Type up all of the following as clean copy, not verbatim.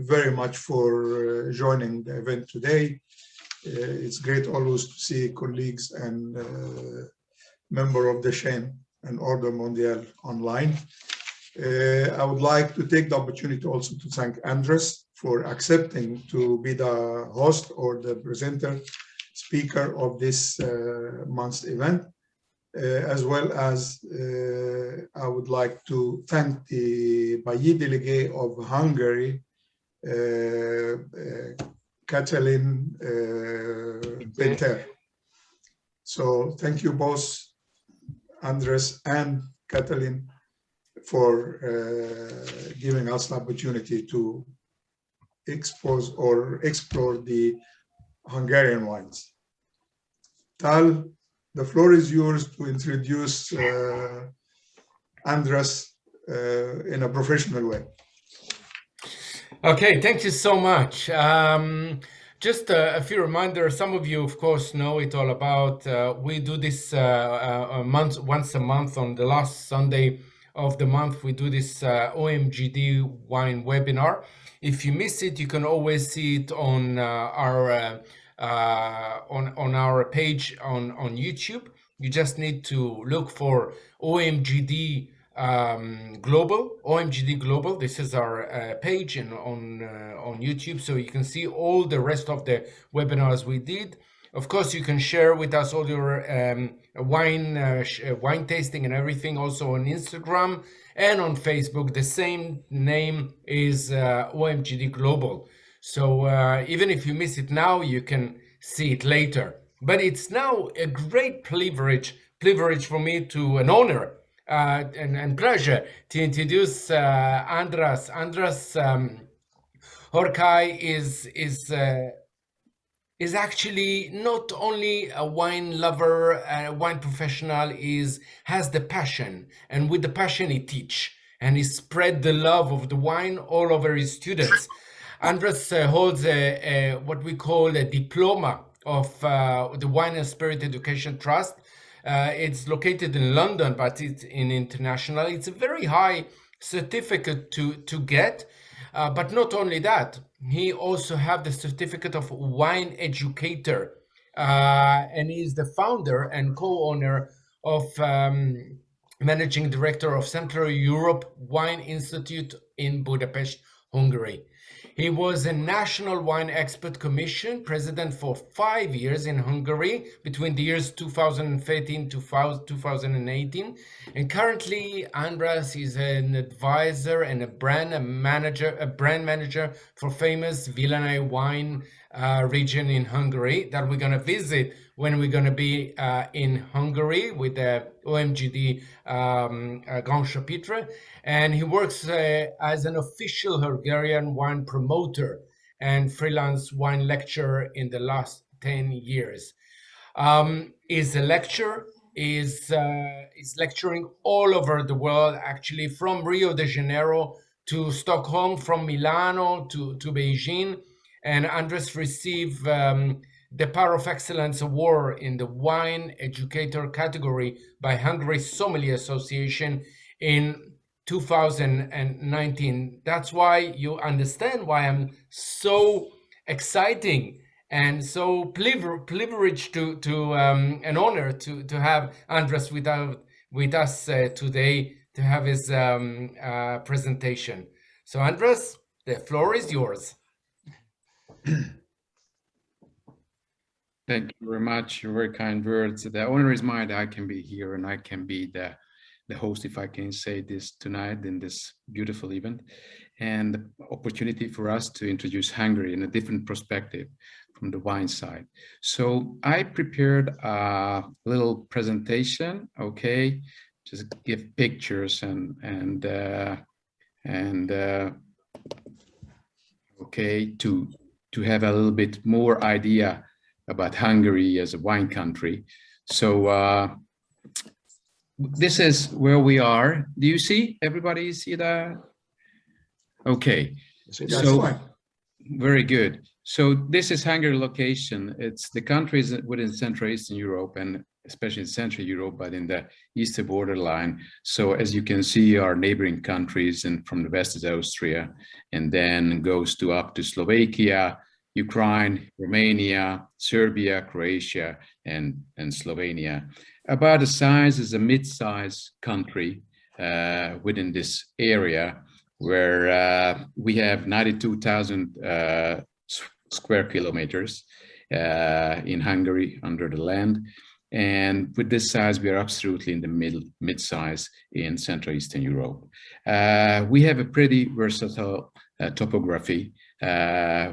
very much for joining the event today. It's great always to see colleagues and member of the chain and Order Mondial online. I would like to take the opportunity also to thank Andras for accepting to be the host or the presenter speaker of this month's event, as well as I would like to thank the Bayi delegate of Hungary, Katalin Pinter. So thank you both, Andras and Katalin, for giving us the opportunity to expose or explore the Hungarian wines. Tal, the floor is yours to introduce Andras in a professional way. Okay, thank you so much. Just a few reminders. Some of you, of course, know it all about. We do this once a month on the last Sunday of the month. We do this OMGD Wine webinar. If you miss it, you can always see it on our page on YouTube. You just need to look for OMGD Global, OMGD Global. This is our page on YouTube, so you can see all the rest of the webinars we did. Of course, you can share with us all your wine tasting and everything, also on Instagram and on Facebook. The same name is OMGD Global. So even if you miss it now, you can see it later. But it's now a great privilege for me to an honor and pleasure to introduce Andras. Andras Horkay is actually not only a wine lover, a wine professional, has the passion, and with the passion he teach and he spread the love of the wine all over his students. Andras holds what we call a diploma of the Wine and Spirit Education Trust. It's located in London, but it's international. It's a very high certificate to get, but not only that, he also have the certificate of wine educator, and he's the founder and co-owner of managing director of Central Europe Wine Institute in Budapest, Hungary. He was a National Wine Expert Commission president for 5 years in Hungary between the years 2013 to 2018. And currently, Andras is an advisor and a brand manager for famous Villány Wine region in Hungary that we're going to visit when we're going to be in Hungary with the OMGD Grand Chapitre. And he works as an official Hungarian wine promoter and freelance wine lecturer in the last 10 years. He's a lecturer, is lecturing all over the world, actually, from Rio de Janeiro to Stockholm, from Milano to Beijing. And Andras received the Power of Excellence Award in the Wine Educator category by Hungary Sommelier Association in 2019. That's why you understand why I'm so exciting and so privileged to an honor to have Andras with us today to have his presentation. So Andras, the floor is yours. Thank you very much. Your very kind words. The honor is mine that I can be here and I can be the host, if I can say this tonight in this beautiful event, and the opportunity for us to introduce Hungary in a different perspective from the wine side. So I prepared a little presentation, okay, just give pictures and okay, to have a little bit more idea about Hungary as a wine country. So this is where we are. Do you see? Everybody see that? Okay. So very good. So this is Hungary location. It's the countries within Central Eastern Europe, and especially in Central Europe, but in the eastern borderline. So as you can see, our neighboring countries, and from the west is Austria, and then goes up to Slovakia, Ukraine, Romania, Serbia, Croatia, and Slovenia. About the size is a mid-sized country within this area, where we have 92,000 square kilometers in Hungary under the land. And with this size, we are absolutely in the mid-size in Central Eastern Europe. We have a pretty versatile topography.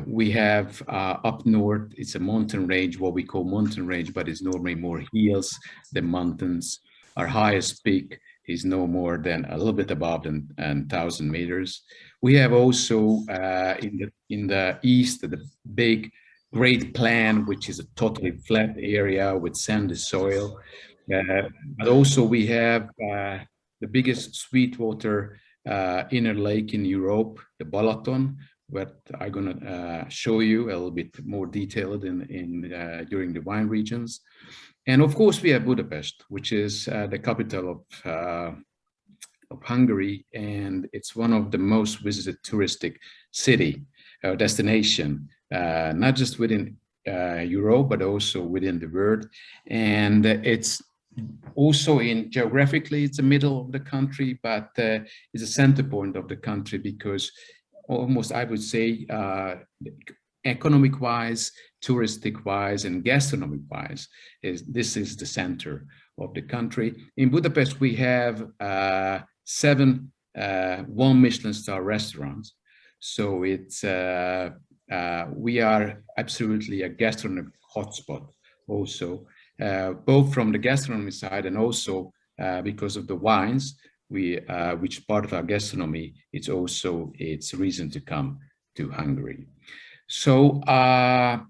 We have up north, it's a mountain range, what we call mountain range, but it's normally more hills than mountains. Our highest peak is no more than a little bit above 1,000 meters. We have also in the east, the big Great Plain, which is a totally flat area with sandy soil. But also we have the biggest sweetwater inner lake in Europe, the Balaton, what I'm gonna show you a little bit more detailed during the wine regions. And of course we have Budapest, which is the capital of Hungary, and it's one of the most visited touristic city destination, not just within Europe, but also within the world. And it's also geographically, it's the middle of the country, but it's a center point of the country, because almost, I would say, economic wise, touristic wise, and gastronomic wise, this is the center of the country. In Budapest, we have 7 one Michelin star restaurants. So it's we are absolutely a gastronomic hotspot also, both from the gastronomy side and also because of the wines, which part of our gastronomy, it's a reason to come to Hungary. So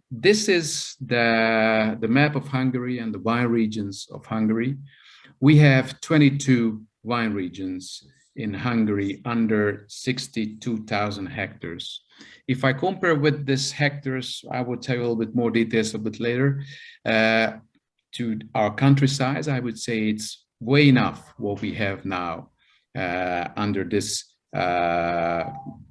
this is the map of Hungary and the wine regions of Hungary. We have 22 wine regions in Hungary under 62,000 hectares. If I compare with this hectares, I will tell you a little bit more details a bit later, to our country size, I would say it's way enough what we have now under this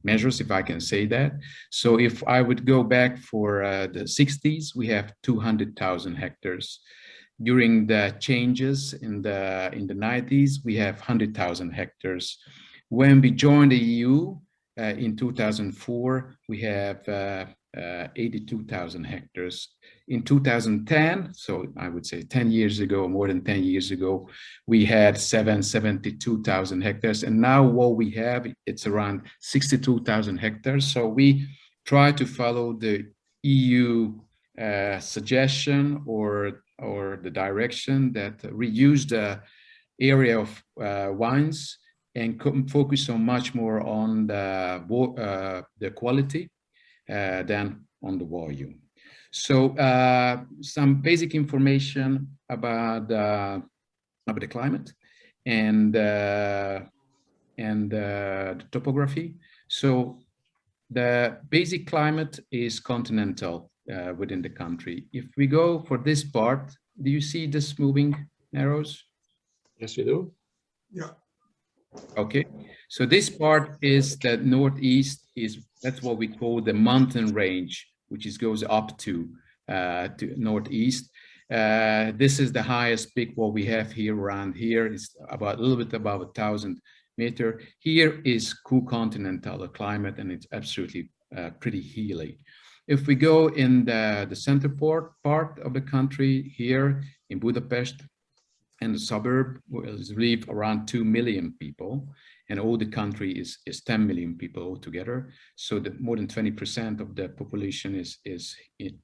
measures, if I can say that. So if I would go back for the 60s, we have 200,000 hectares. During the changes in the 90s, we have 100,000 hectares. When we joined the EU in 2004, we have 82,000 hectares. In 2010, so I would say 10 years ago, more than 10 years ago, we had 72,000 hectares. And now what we have, it's around 62,000 hectares. So we try to follow the EU suggestion or the direction that reduce the area of wines and focus on much more on the quality than on the volume. So some basic information about the climate and the topography. So the basic climate is continental within the country. If we go for this part, do you see this moving arrows? Yes, we do. Yeah. Okay, so this part is the northeast, that's what we call the mountain range, which goes up to northeast. This is the highest peak what we have here around here. It's about a little bit above 1,000 meters. Here is cool continental climate, and it's absolutely pretty hilly. If we go in the center part of the country here in Budapest, and the suburb live around 2 million people, and all the country is 10 million people altogether. So more than 20% of the population is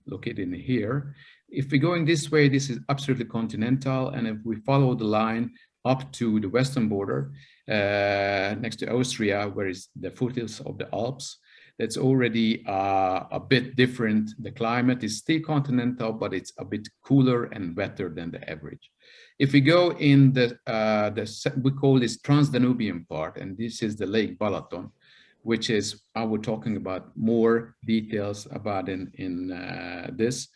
located in here. If we're going this way, this is absolutely continental, and if we follow the line up to the western border, next to Austria, where is the foothills of the Alps, that's already a bit different. The climate is still continental, but it's a bit cooler and wetter than the average. If we go in we call this Trans-Danubian part, and this is the Lake Balaton, which is, I was talking about more details about in this.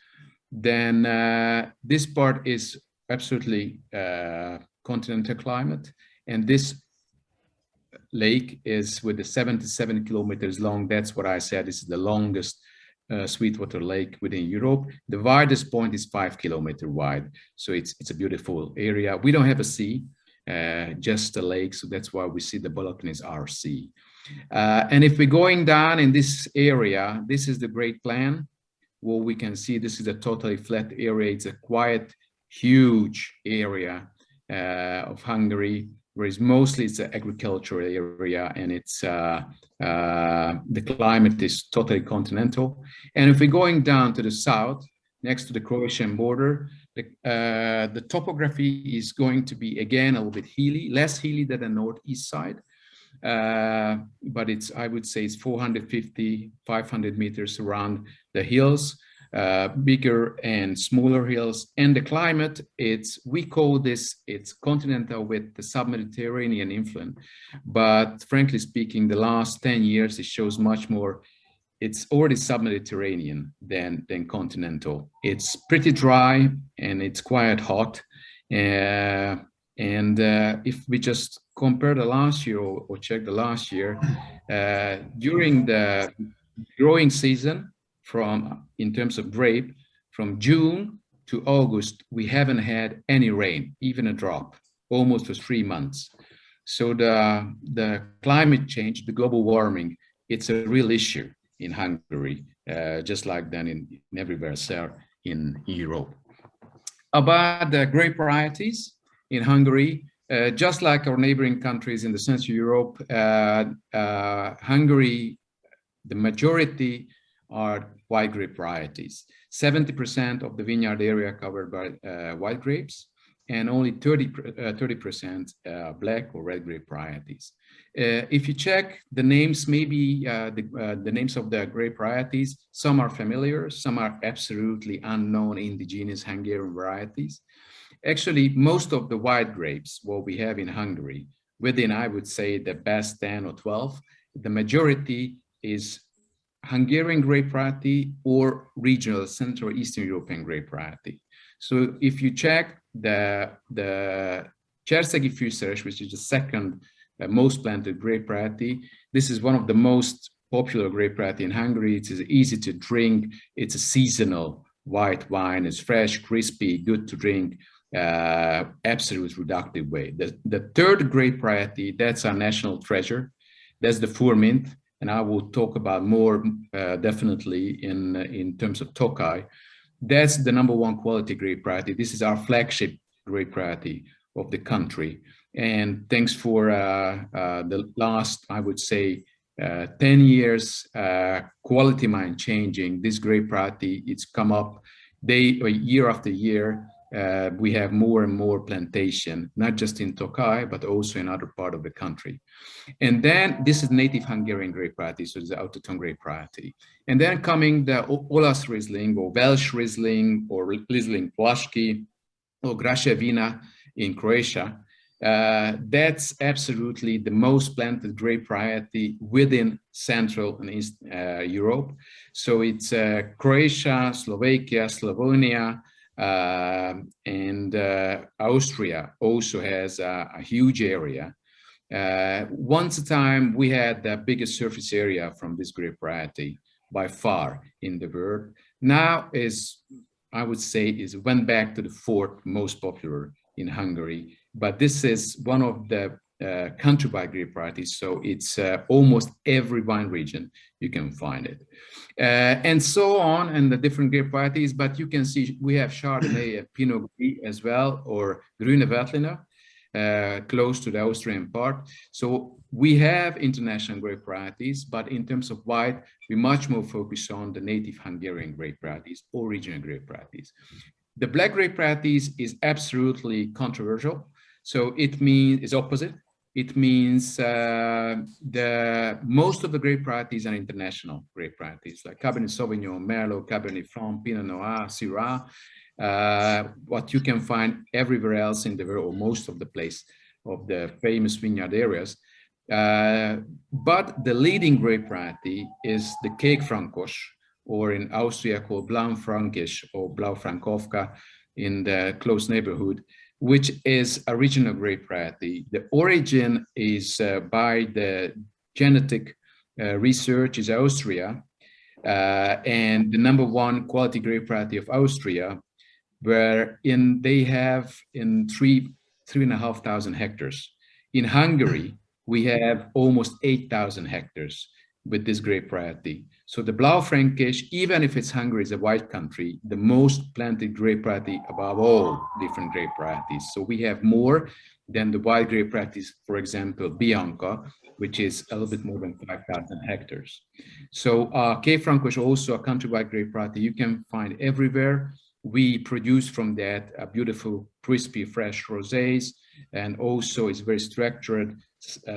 Then this part is absolutely continental climate. And this lake is with the 77 kilometers long. That's what I said. This is the longest sweetwater lake within Europe. The widest point is 5 kilometers wide. So it's a beautiful area. We don't have a sea, just a lake. So that's why we see the Balaton is our sea. And if we're going down in this area, this is the Great Plain. What we can see, this is a totally flat area. It's a quite huge area of Hungary, whereas mostly it's an agricultural area, and it's the climate is totally continental. And if we're going down to the south, next to the Croatian border, the topography is going to be again a little bit hilly, less hilly than the northeast side. But it's, I would say it's 450, 500 meters around the hills, bigger and smaller hills. And the climate, we call this, it's continental with the sub-Mediterranean influence. But frankly speaking, the last 10 years, it shows much more, it's already sub-Mediterranean than continental. It's pretty dry and it's quite hot. If we just compare the last year or check the last year, during the growing season, in terms of grape, from June to August, we haven't had any rain, even a drop, almost for 3 months. So the climate change, the global warming, it's a real issue in Hungary, just like then in everywhere else in Europe. About the grape varieties in Hungary, just like our neighboring countries in the Central Europe, Hungary, the majority are white grape varieties. 70% of the vineyard area covered by white grapes, and only 30% black or red grape varieties. If you check the names, maybe the names of the grape varieties, some are familiar, some are absolutely unknown indigenous Hungarian varieties. Actually, most of the white grapes, what we have in Hungary, within, I would say, the best 10 or 12, the majority is Hungarian grape variety or regional Central Eastern European grape variety. So if you check the Cserszegi Fűszeres, which is the second most planted grape variety, this is one of the most popular grape variety in Hungary. It is easy to drink. It's a seasonal white wine. It's fresh, crispy, good to drink. Absolute reductive way. The third grape variety, that's our national treasure. That's the Furmint, and I will talk about more definitely in terms of Tokaj. That's the #1 quality grape variety. This is our flagship grape variety of the country. And thanks for the last, I would say, 10 years, quality mind changing. This grape variety, it's come up year after year. We have more and more plantation, not just in Tokaj, but also in other part of the country. And then this is native Hungarian grape variety, so it's the autochtone grape variety. And then coming the Olasz Riesling or Welsh Riesling or Riesling Plaszki or Graševina in Croatia. That's absolutely the most planted grape variety within Central and East Europe. So it's Croatia, Slovakia, Slovenia, and Austria also has a huge area. Once a time, we had the biggest surface area from this grape variety by far in the world. Now I would say, went back to the 4th most popular in Hungary. But this is one of the country-wide grape varieties, so it's almost every wine region you can find it. And so on, and the different grape varieties, but you can see we have Chardonnay, Pinot Gris as well, or Grüne Veltliner, close to the Austrian part. So we have international grape varieties, but in terms of white, we much more focus on the native Hungarian grape varieties or regional grape varieties. The black grape varieties is absolutely controversial. So it means, it's opposite. It means most of the grape varieties are international grape varieties, like Cabernet Sauvignon, Merlot, Cabernet Franc, Pinot Noir, Syrah, what you can find everywhere else in the world, or most of the place of the famous vineyard areas. But the leading grape variety is the Kék Frankos, or in Austria called Blaufränkisch or Blaufrankowka. in the close neighborhood, which is a regional grape variety. The origin is by the genetic research is Austria, and the #1 quality grape variety of Austria, where they have in 3,500 hectares. In Hungary, we have almost 8,000 hectares with this grape variety. So the Blaufränkisch, even if it's Hungary is a white country, the most planted grape variety above all different grape varieties. So we have more than the white grape varieties, for example, Bianca, which is a little bit more than 5,000 hectares. So K. Franco is also a country-wide grape variety you can find everywhere. We produce from that a beautiful, crispy, fresh rosés, and also it's very structured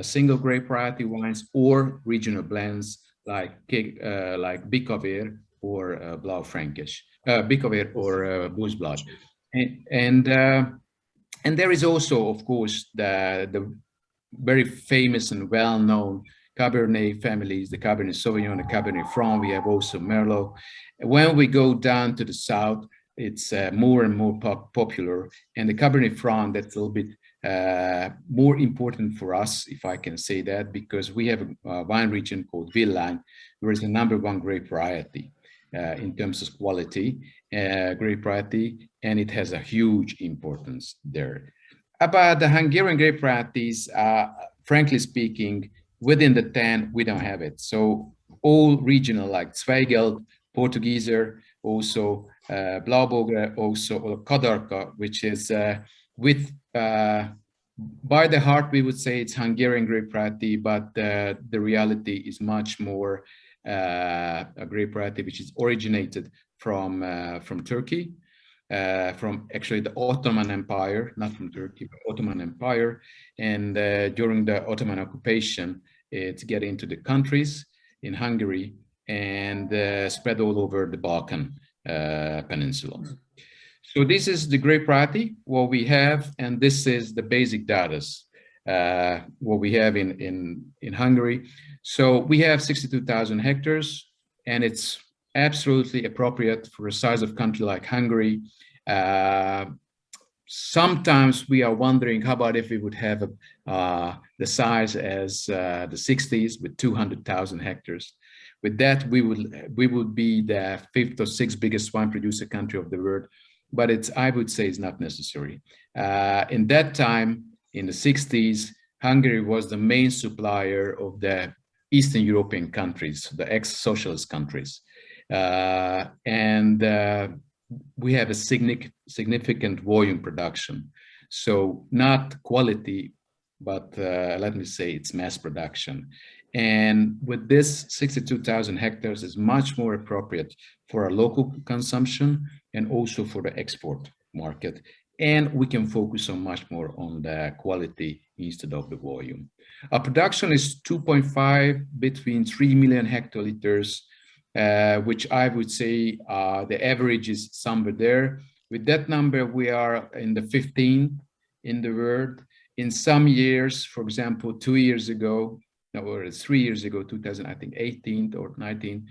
single grape variety wines or regional blends like Bickaver or Blaufränkisch, Bickaver or Boesblad. And there is also, of course, the very famous and well-known Cabernet families, the Cabernet Sauvignon, the Cabernet Franc. We have also Merlot. When we go down to the south, it's more and more popular. And the Cabernet Franc, that's a little bit more important for us, if I can say that, because we have a wine region called Villány, where it's the #1 grape variety in terms of quality, grape variety, and it has a huge importance there. About the Hungarian grape varieties, frankly speaking, within the 10, we don't have it. So all regional, like Zweigelt, Portugieser, also Blaubogre, also or Kadarka, which is with by the heart, we would say it's Hungarian grape variety, but the reality is much more a grape variety which is originated from Turkey, from actually the Ottoman Empire, not from Turkey, but Ottoman Empire. And during the Ottoman occupation, it get into the countries in Hungary and spread all over the Balkan Peninsula. So this is the grape variety, what we have, and this is the basic data, what we have in Hungary. So we have 62,000 hectares, and it's absolutely appropriate for a size of country like Hungary. Sometimes we are wondering, how about if we would have the size as the 60s with 200,000 hectares. With that, we would be the 5th or 6th biggest wine producer country of the world. But I would say it's not necessary. In that time, in the 60s, Hungary was the main supplier of the Eastern European countries, the ex-socialist countries. And we have a significant volume production. So not quality, but let me say it's mass production. And with this 62,000 hectares is much more appropriate for a local consumption and also for the export market. And we can focus on much more on the quality instead of the volume. Our production is 2.5 between 3 million hectoliters, which I would say the average is somewhere there. With that number, we are in the 15 in the world. In some years, for example, 2 years ago, or 3 years ago, 2018 or 19,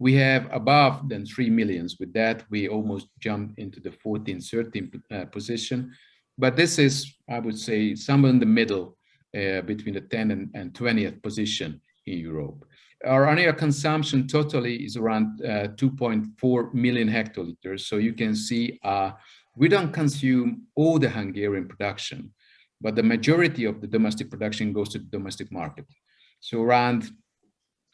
we have above than 3 millions. With that, we almost jumped into the 14th, 13th position. But this is, I would say, somewhere in the middle between the 10th and 20th position in Europe. Our annual consumption totally is around 2.4 million hectoliters. So you can see we don't consume all the Hungarian production, but the majority of the domestic production goes to the domestic market. So around,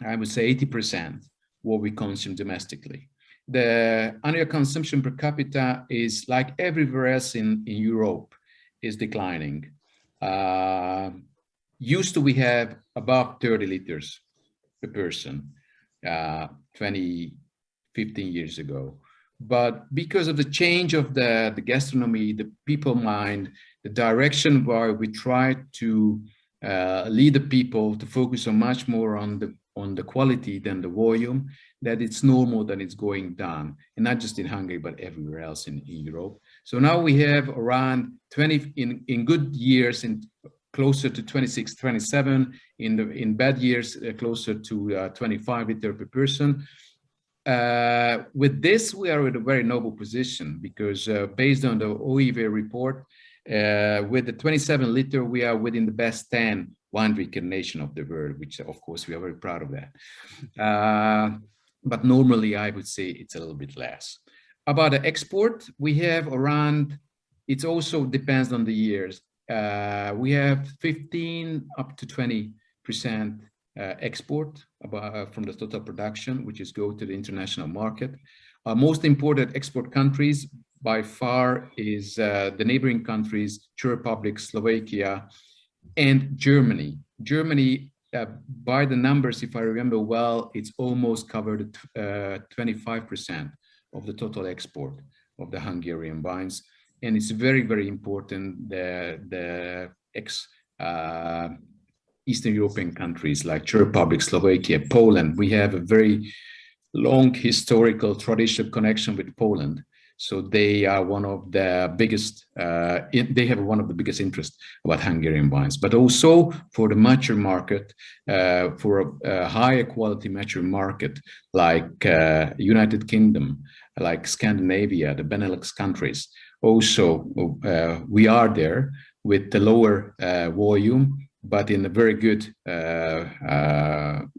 I would say 80% what we consume domestically. The annual consumption per capita is like everywhere else in Europe is declining. Used to we have above 30 liters per person 15 years ago. But because of the change of the gastronomy, the people mind, the direction where we try to lead the people to focus on much more on the quality than the volume, that it's normal that it's going down, and not just in Hungary, but everywhere else in Europe. So now we have around 20 in good years, in closer to 26, 27, in bad years, closer to 25 liter per person. with this, we are in a very noble position because based on the OEV report, with the 27 liter, we are within the best 10 wine drinking nation of the world, which of course we are very proud of that. But normally I would say it's a little bit less. About the export, we have around, it also depends on the years. We have 15 up to 20% export from the total production, which is go to the international market. Our most important export countries by far is the neighboring countries, Czech Republic, Slovakia, and Germany. Germany, by the numbers, if I remember well, it's almost covered 25% of the total export of the Hungarian wines. And it's very, very important, the Eastern European countries like Czech Republic, Slovakia, Poland. We have a very long historical traditional connection with Poland. So they are one of the biggest, they have one of the biggest interests about Hungarian wines, but also for the mature market, for a higher quality mature market like United Kingdom, like Scandinavia, the Benelux countries. Also, we are there with the lower volume, but in a very good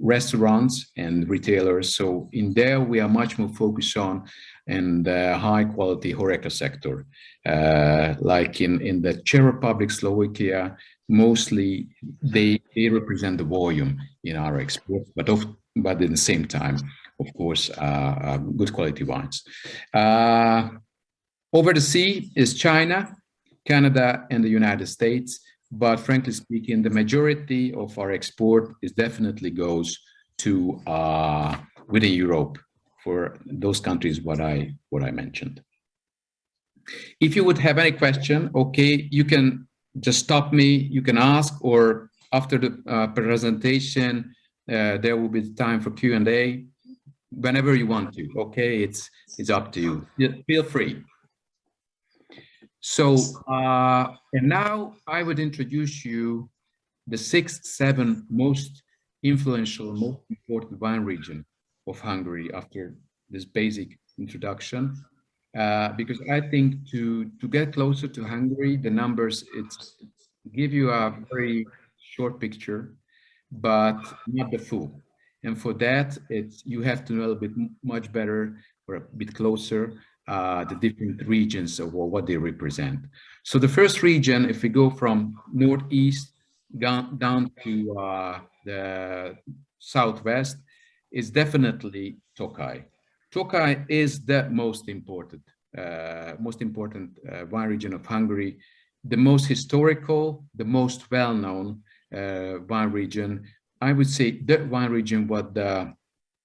restaurants and retailers. So in there, we are much more focused on the high quality HoReCa sector. Like in the Czech Republic, Slovakia, mostly they represent the volume in our exports, but at the same time, of course, good quality wines. Over the sea is China, Canada, and the United States. But frankly speaking, the majority of our export is definitely goes to within Europe for those countries what I mentioned. If you would have any question, okay, you can just stop me. You can ask, or after the presentation, there will be time for Q&A whenever you want to. Okay, it's up to you. Feel free. So, and now I would introduce you the 6, 7 most influential, most important wine region of Hungary after this basic introduction. Because I think to get closer to Hungary, the numbers, it's give you a very short picture, but not the full. And for that, you have to know a bit much better or a bit closer the different regions of what they represent. So the first region, if we go from northeast down to the southwest, is definitely Tokaj. Tokaj is the most important wine region of Hungary, the most historical, the most well-known wine region. I would say the wine region what the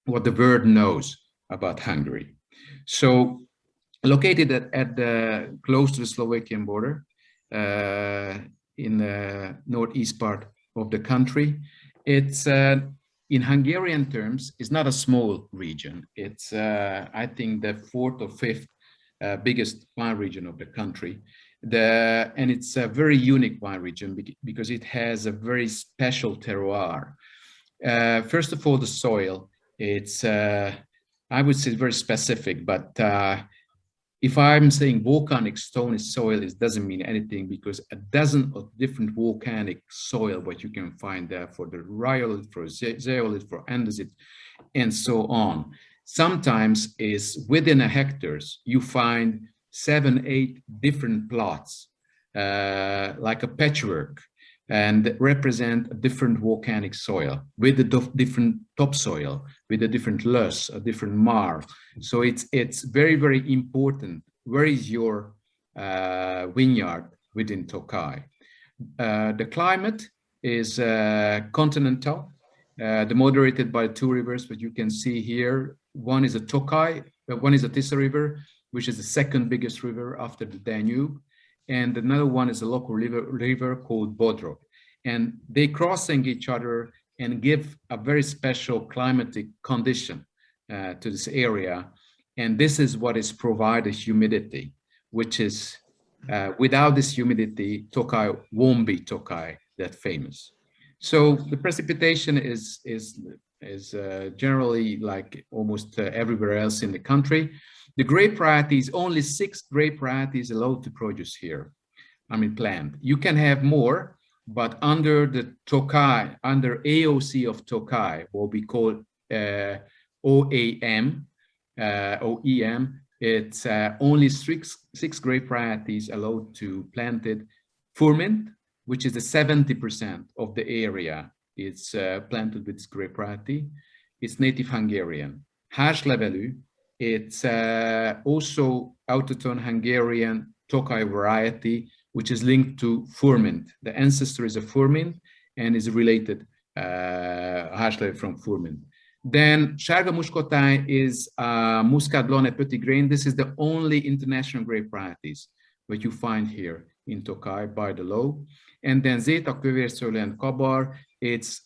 world knows about Hungary. So located at the close to the Slovakian border, in the northeast part of the country, it's in Hungarian terms, it's not a small region. It's I think the 4th or 5th biggest wine region of the country. And it's a very unique wine region because it has a very special terroir. First of all, the soil. It's I would say very specific, but if I'm saying volcanic stony soil, it doesn't mean anything because a dozen of different volcanic soil, what you can find there for the rhyolite, for zeolite, for andesite, and so on. Sometimes is within a hectares, you find 7, 8 different plots, like a patchwork, and represent a different volcanic soil with a different topsoil, with a different loess, a different marl. So it's very, very important. Where is your vineyard within Tokaj? The climate is continental, moderated by 2 rivers, but you can see here. One is a Tokaj, one is a Tisza River, which is the 2nd biggest river after the Danube. And another one is a local river called Bodrog. And they crossing each other and give a very special climatic condition to this area. And this is what is provided humidity, which is, without this humidity, Tokaj won't be Tokaj that famous. So the precipitation is is generally like almost everywhere else in the country. The grape varieties, only 6 grape varieties allowed to produce here. I mean, plant. You can have more, but under the Tokai, under AOC of Tokai, what we call OEM, it's only 6 grape varieties allowed to planted. Furmint, which is the 70% of the area, it's planted with this grape variety. It's native Hungarian. Hárslevelű, it's also autochthone Hungarian Tokai variety, which is linked to Furmint. The ancestor is a Furmint and is related Hárslevelű from Furmint. Then Sárga Muskotáj is Muscat Blanc et Petit Grain. This is the only international grape varieties that you find here in Tokai by the law. And then Zeta, Kövérszőlő, and Kabar, it's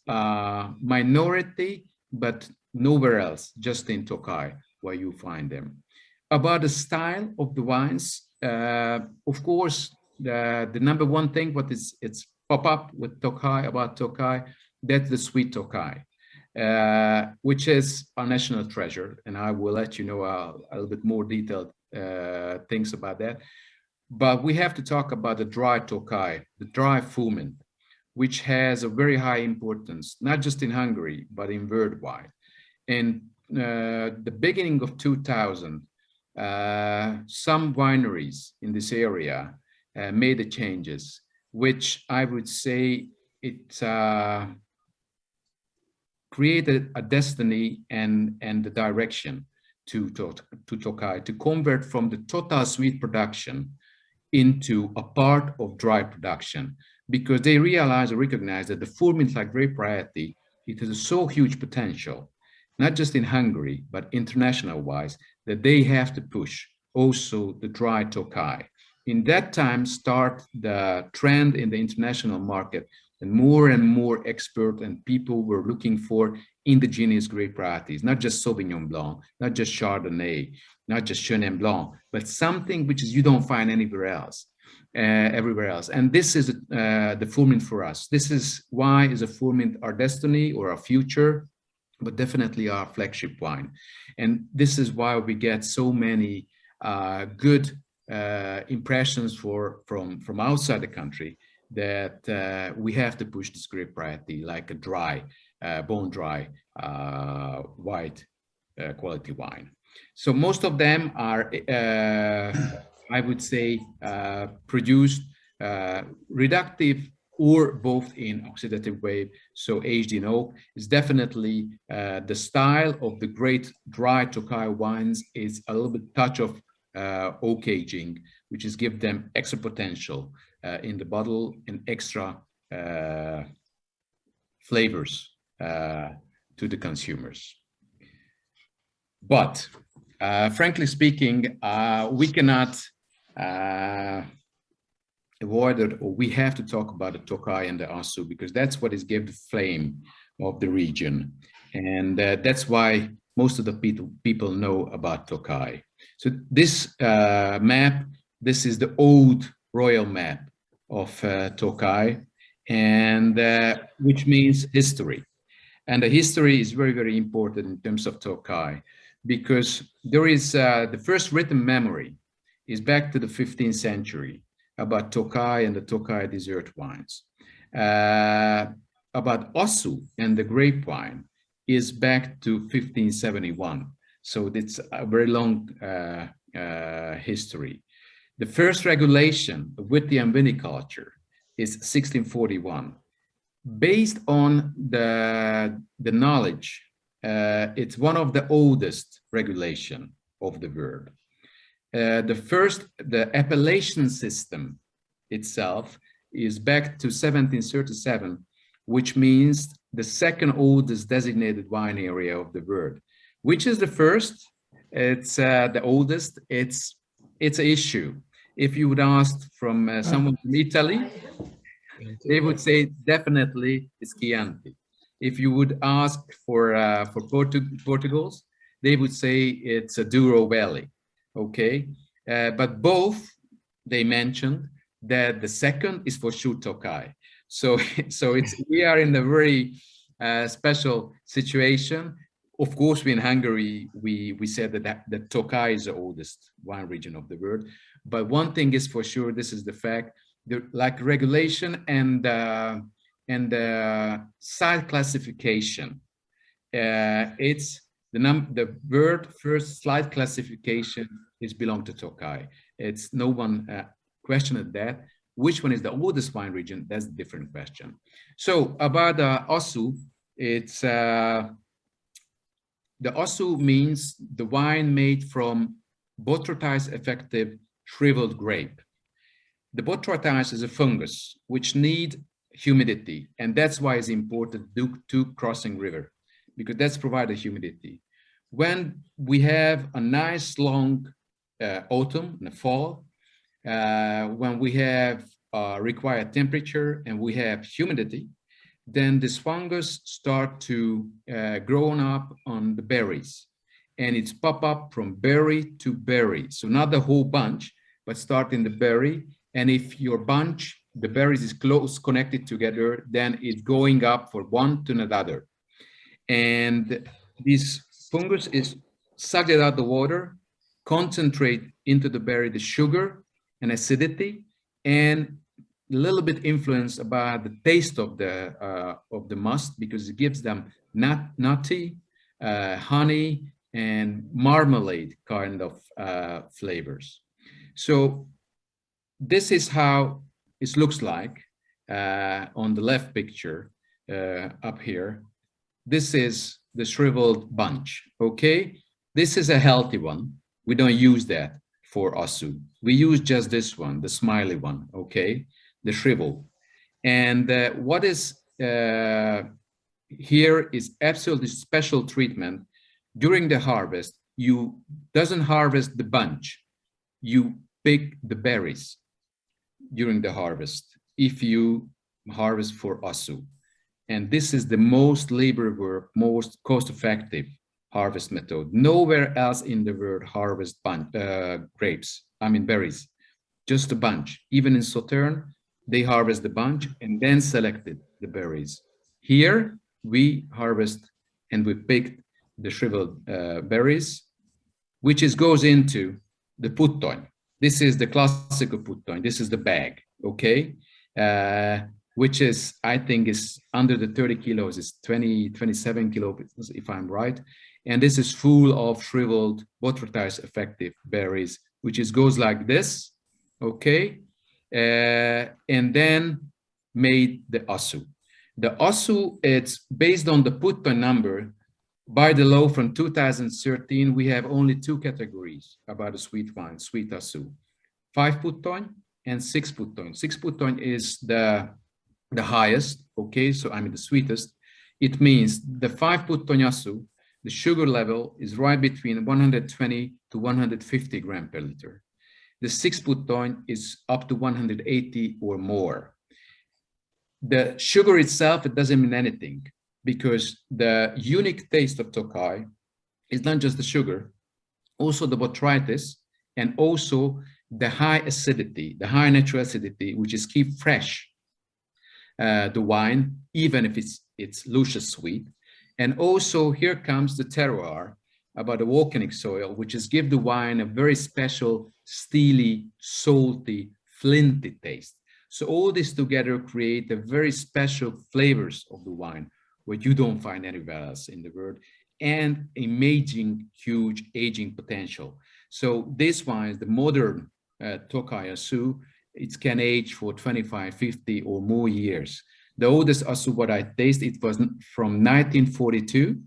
minority, but nowhere else, just in Tokai where you find them. About the style of the wines, of course, the number one thing what is it's pop up with Tokai, about Tokai, that's the sweet Tokai, which is our national treasure, and I will let you know a little bit more detailed things about that. But we have to talk about the dry Tokai, the dry Furmint, which has a very high importance, not just in Hungary, but in worldwide. In the beginning of 2000, some wineries in this area made the changes, which I would say it created a destiny and the direction to Tokai to convert from the total sweet production into a part of dry production, because they realize or recognize that the Furmint-like grape variety, it has so huge potential, not just in Hungary, but international wise, that they have to push also the dry Tokai. In that time start the trend in the international market, and more expert and people were looking for indigenous grape varieties, not just Sauvignon Blanc, not just Chardonnay, not just Chenin Blanc, but something which is you don't find anywhere else, everywhere else. And this is the Furmint for us. This is why is a Furmint our destiny or our future, but definitely our flagship wine. And this is why we get so many good impressions from outside the country, that we have to push this grape variety like a dry, bone dry, white quality wine. So most of them are, I would say, produced reductive or both in oxidative way. So aged in oak is definitely the style of the great dry Tokai wines is a little bit touch of oak aging, which is give them extra potential in the bottle and extra flavors to the consumers. But frankly speaking, we cannot avoid it, or we have to talk about the Tokai and the Asu, because that's what is give the flame of the region. And that's why most of the people know about Tokai. So this map, this is the old royal map of Tokai, and which means history. And the history is very, very important in terms of Tokai, because there is the first written memory is back to the 15th century about Tokai and the Tokai dessert wines. About Asu and the grape wine is back to 1571. So it's a very long history. The first regulation of witty and viniculture is 1641. Based on the knowledge, it's one of the oldest regulation of the world. The appellation system itself is back to 1737, which means the second oldest designated wine area of the world. Which is the first? It's the oldest. It's an issue. If you would ask from someone from Italy, they would say definitely it's Chianti. If you would ask for Portugal, they would say it's a Douro Valley. Okay, but both they mentioned that the second is for sure Tokai. So it's we are in a very special situation. Of course, we in Hungary, we said that Tokaj is the oldest wine region of the world. But one thing is for sure, this is the fact, like regulation and site classification. It's the word first slide classification is belong to Tokaj. It's no one questioned that. Which one is the oldest wine region? That's a different question. So about Osszú, it's the Osszú means the wine made from botrytis effective shriveled grape. The botrytis is a fungus which need humidity, and that's why it's important to crossing river, because that's provided humidity. When we have a nice long autumn and fall, when we have required temperature and we have humidity, then this fungus start to grow up on the berries, and it's pop up from berry to berry. So not the whole bunch, but start in the berry. And if your bunch, the berries is close connected together, then it's going up for one to another. And this fungus is sucked out the water, concentrate into the berry the sugar and acidity, and a little bit influence about the taste of the must, because it gives them nutty, honey, and marmalade kind of flavors. So this is how it looks like on the left picture up here. This is the shriveled bunch, okay? This is a healthy one. We don't use that for Osszú. We use just this one, the smiley one, okay? The shrivel. And what is here is absolutely special treatment. During the harvest, you doesn't harvest the bunch, you pick the berries during the harvest if you harvest for Osszú. And this is the most labor work, most cost-effective harvest method. Nowhere else in the world harvest berries, just a bunch. Even in Sauternes, they harvest the bunch and then selected the berries. Here, we harvest and we pick the shriveled berries, which goes into the puttony. This is the classical puttony. This is the bag, okay? Which is, I think, is under the 30 kilos, it's 27 kilos, if I'm right. And this is full of shriveled botrytis effective berries, which goes like this, okay? And then made the Osszú. The Osszú, it's based on the puttony number. By the law from 2013, we have only two categories about a sweet wine, sweet Osszú. 5 puttony and 6 puttony. 6 puttony is the highest, okay, so I mean the sweetest. It means the 5 puttony Osszú, the sugar level is right between 120 to 150 grams per liter. The 6 puttony is up to 180 or more. The sugar itself, it doesn't mean anything, because the unique taste of Tokaj is not just the sugar, also the botrytis, and also the high acidity, the high natural acidity, which is keep fresh the wine, even if it's luscious sweet. And also here comes the terroir, about the volcanic soil, which give the wine a very special, steely, salty, flinty taste. So all this together create a very special flavors of the wine, what you don't find anywhere else in the world, and amazing, huge aging potential. So this wine, the modern Tokaj Osszú, it can age for 25, 50 or more years. The oldest Osszú what I tasted, it was from 1942.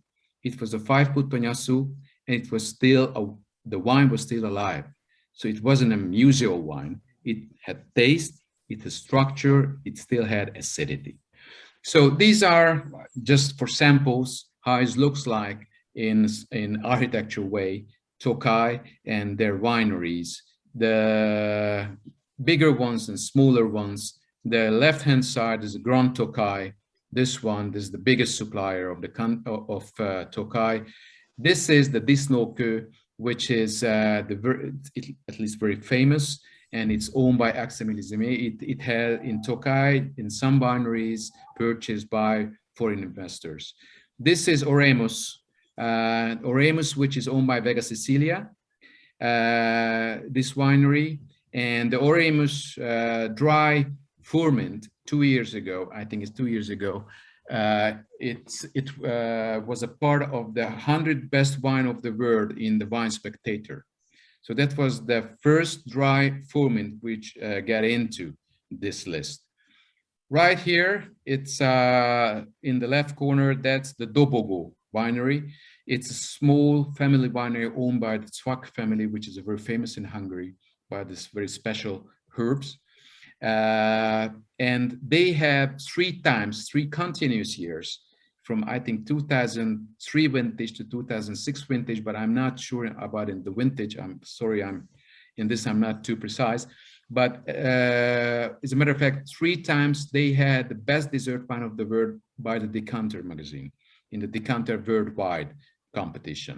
It was a 5 puttony Osszú, and it was still, the wine was still alive. So it wasn't a museal wine. It had taste, it had structure, it still had acidity. So these are just for samples, how it looks like in architectural way, Tokaj and their wineries. The bigger ones and smaller ones. The left-hand side is Grand Tokaj. This one, this is the biggest supplier of Tokaj. This is the Disznókő, which is at least very famous, and it's owned by Axel Milizimé. It had in Tokaj, in some wineries, purchased by foreign investors. This is Oremus, Oremus, which is owned by Vega Sicilia, this winery, and the Oremus dry ferment 2 years ago, I think it's 2 years ago, it was a part of the 100 best wine of the world in the Wine Spectator. So that was the first dry ferment which got into this list. Right here, it's in the left corner, that's the Dobogo winery. It's a small family winery owned by the Czech family, which is very famous in Hungary by this very special herbs. And they have three continuous years, from I think 2003 vintage to 2006 vintage, but I'm not sure about in the vintage. I'm sorry, I'm not too precise. But as a matter of fact, 3 times they had the best dessert wine of the world by the Decanter magazine in the Decanter Worldwide competition.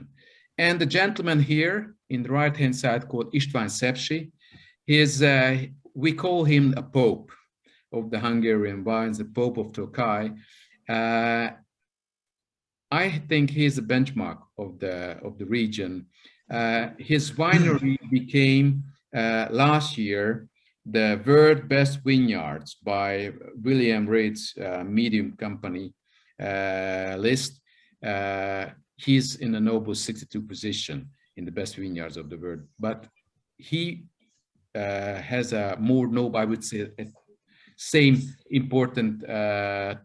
And the gentleman here in the right-hand side called István Szepsi, we call him a pope of the Hungarian wines, the Pope of Tokaj. I think he's a benchmark of the region. His winery became last year the world best vineyards by William Reid's medium company list. He's in a noble 62 position in the best vineyards of the world, but he has a more noble, I would say, same important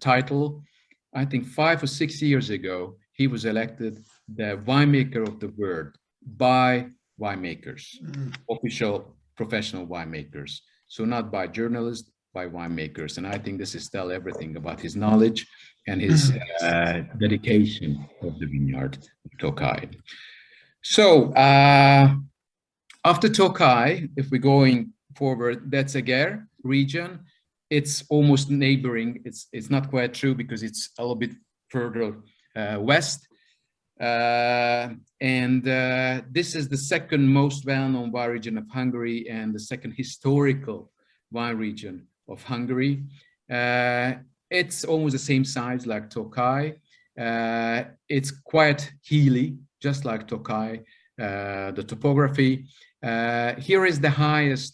title. I think 5 or 6 years ago, he was elected the winemaker of the world by winemakers, official professional winemakers. So not by journalists, by winemakers. And I think this is tell everything about his knowledge and his dedication of the vineyard of Tokaj. So after Tokaj, if we're going forward, that's Eger region. It's almost neighboring. It's not quite true because it's a little bit further west. This is the second most well-known wine region of Hungary and the second historical wine region of Hungary. It's almost the same size like Tokaj. It's quite hilly, just like Tokaj, the topography. Here is the highest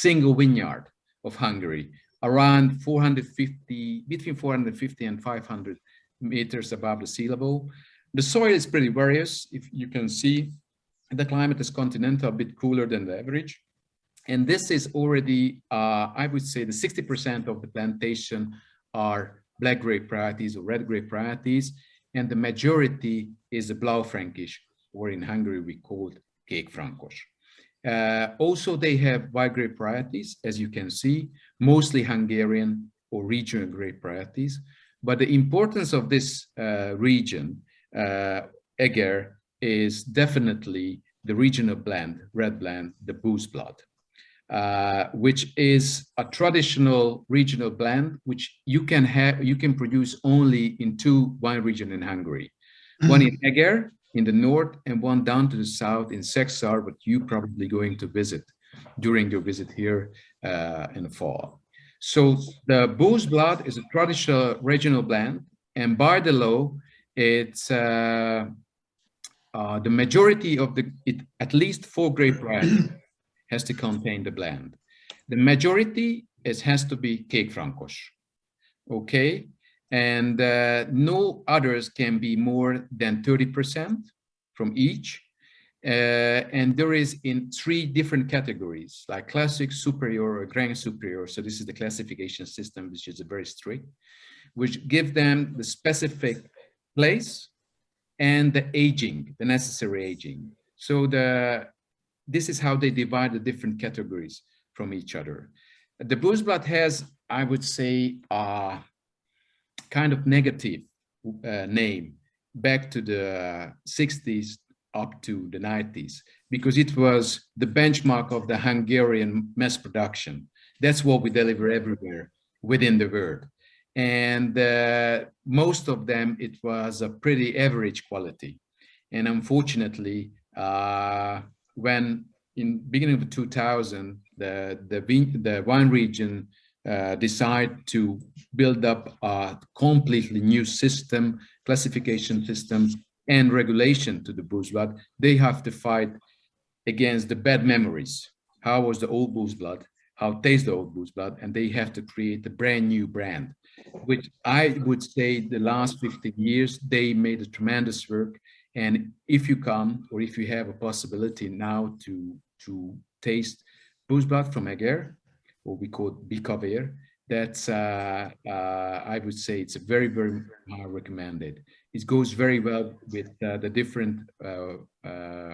single vineyard of Hungary, around between 450 and 500 meters above the sea level. The soil is pretty various. If you can see, the climate is continental, a bit cooler than the average. And this is already, I would say, the 60% of the plantation are black grape varieties or red grape varieties, and the majority is a Blaufränkisch, or in Hungary we call it Kékfrankos. Also, they have white grape varieties, as you can see, mostly Hungarian or regional grape varieties. But the importance of this region, Eger, is definitely the regional blend, red blend, the Boesblad, which is a traditional regional blend, which you can produce only in 2 wine regions in Hungary. One in Eger in the north and one down to the south in Szekszár, but you probably going to visit during your visit here in the fall. So the Boesblad is a traditional regional blend, and by the law, it's the majority of at least 4 grape varieties has to contain the blend. The majority has to be Kékfrankos, okay? And no others can be more than 30% from each. And there is in 3 different categories, like classic, superior, or grand superior. So this is the classification system, which is very strict, which give them the specific place and the aging, the necessary aging. So this is how they divide the different categories from each other. The Boesblad has, I would say, a kind of negative name back to the 60s up to the 90s, because it was the benchmark of the Hungarian mass production. That's what we deliver everywhere within the world. And most of them, it was a pretty average quality. And unfortunately, when in beginning of 2000, the wine region decide to build up a completely new system, classification system, and regulation to the booze blood, they have to fight against the bad memories. How was the old booze blood? How tastes the old booze blood? And they have to create a brand new brand, which I would say the last 15 years, they made a tremendous work. And if you come, or if you have a possibility now to taste booze blood from Eger, what we call Bikaver, that's, I would say it's a very, very recommended. It goes very well with the different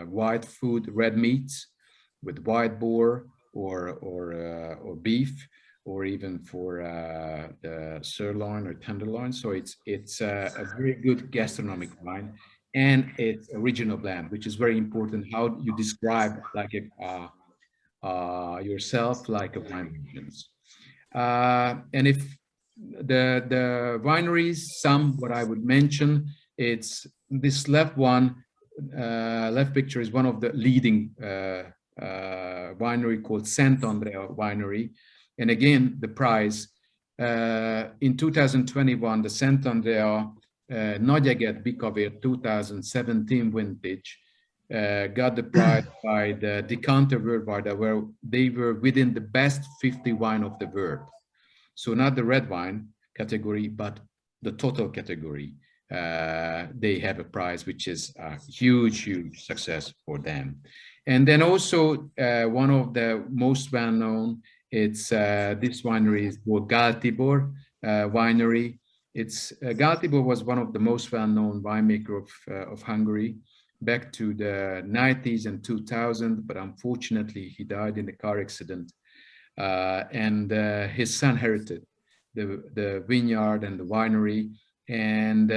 white food, red meats, with white boar or beef, or even for the sirloin or tenderloin. So it's a very good gastronomic wine, and it's a regional blend, which is very important. How you describe like yourself like a wine regions. And if the wineries, some what I would mention, it's this left one, left picture is one of the leading winery called Sant Andrea Winery. And again, the prize in 2021, the Sant Andrea Nagyeget Bikaver 2017 vintage got the prize by the Decanter Worldwide, where they were within the best 50 wine of the world. So not the red wine category, but the total category. They have a prize, which is a huge, huge success for them. And then also one of the most well-known, it's this winery is called Galtibor Winery. It's Galtibor was one of the most well-known winemaker of Hungary back to the 90s and 2000, but unfortunately he died in a car accident. And his son inherited the vineyard and the winery, and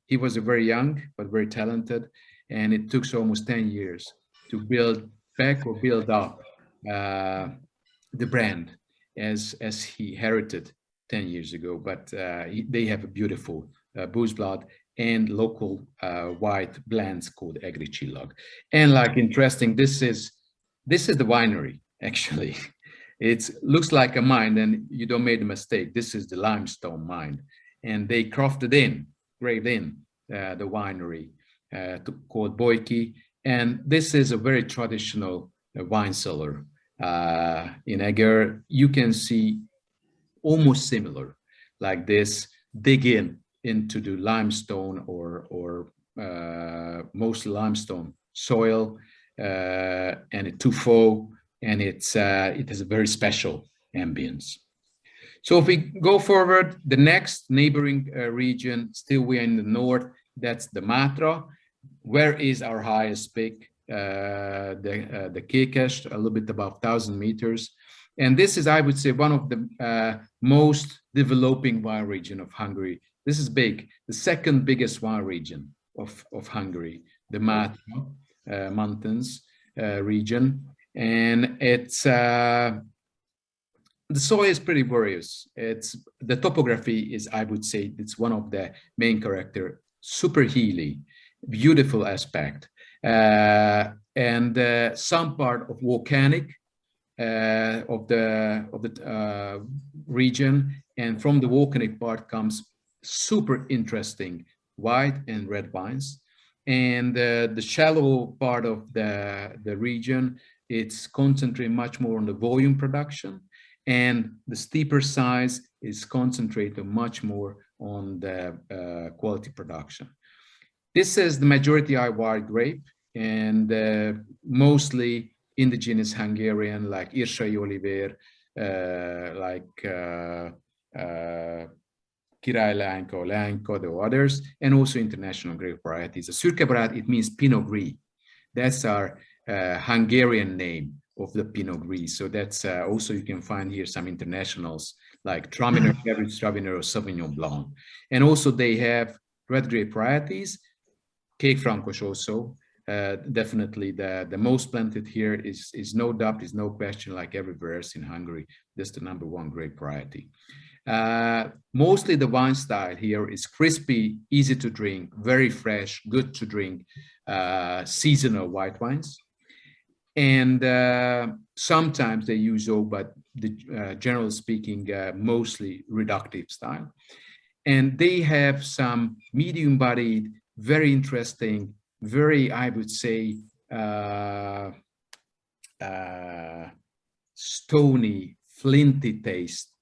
he was a very young but very talented, and it took almost 10 years to build back or build up the brand as he inherited 10 years ago. But they have a beautiful booze blood and local white blends called Egri Csillag. And like interesting, this is the winery actually. It looks like a mine, and you don't make a mistake. This is the limestone mine, and they graved in the winery called Boyki. And this is a very traditional wine cellar in Eger. You can see almost similar like this, dig into the limestone or mostly limestone soil, and a tuffeau, and it has a very special ambience. So if we go forward, the next neighboring region, still we're in the north, that's the Matra. Where is our highest peak? The Kékes, a little bit above 1,000 meters. And this is, I would say, one of the most developing wine region of Hungary. This is big, the second biggest wine region of Hungary, the Matra Mountains region. And it's the soil is pretty various. It's the topography is, I would say, it's one of the main character. Super hilly, beautiful aspect, and some part of volcanic of the region. And from the volcanic part comes super interesting white and red wines. And the shallow part of the region, it's concentrated much more on the volume production, and the steeper size is concentrated much more on the quality production. This is the majority white grape, and mostly indigenous Hungarian, like Irsai Olivér, like Király Leányka, Leányka, the others, and also international grape varieties. A Szürke Barát, it means Pinot Gris. That's our Hungarian name of the Pinot Gris. So that's also, you can find here some internationals like Traminer, Traminer, or Sauvignon Blanc. And also they have red grape varieties, Kék Frankos also. Definitely the most planted here is no doubt, is no question, like everywhere else in Hungary, that's the #1 grape variety. Mostly the wine style here is crispy, easy to drink, very fresh, good to drink, seasonal white wines. And sometimes they use oak, but generally speaking, mostly reductive style. And they have some medium-bodied, very interesting, very, I would say, stony, flinty taste,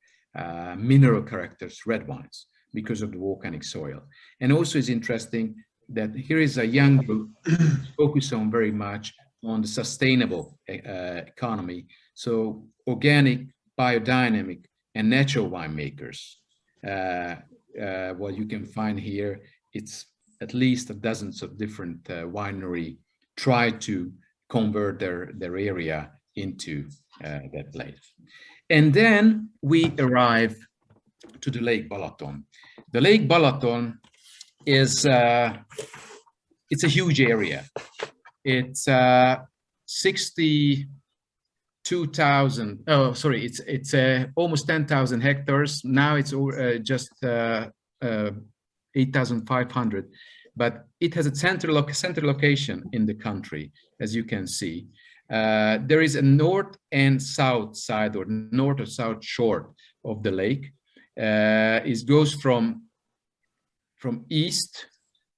mineral characters, red wines, because of the volcanic soil. And also it's interesting that here is a young group focused on very much on the sustainable economy. So organic, biodynamic, and natural winemakers. What you can find here, it's at least dozens of different winery try to convert their area into that place. And then we arrive to the Lake Balaton. The Lake Balaton is it's a huge area. It's 62,000. Oh, sorry, it's almost 10,000 hectares. Now it's just 8,500. But it has a center location in the country, as you can see. There is a north and south side, or north or south shore of the lake. It goes from east,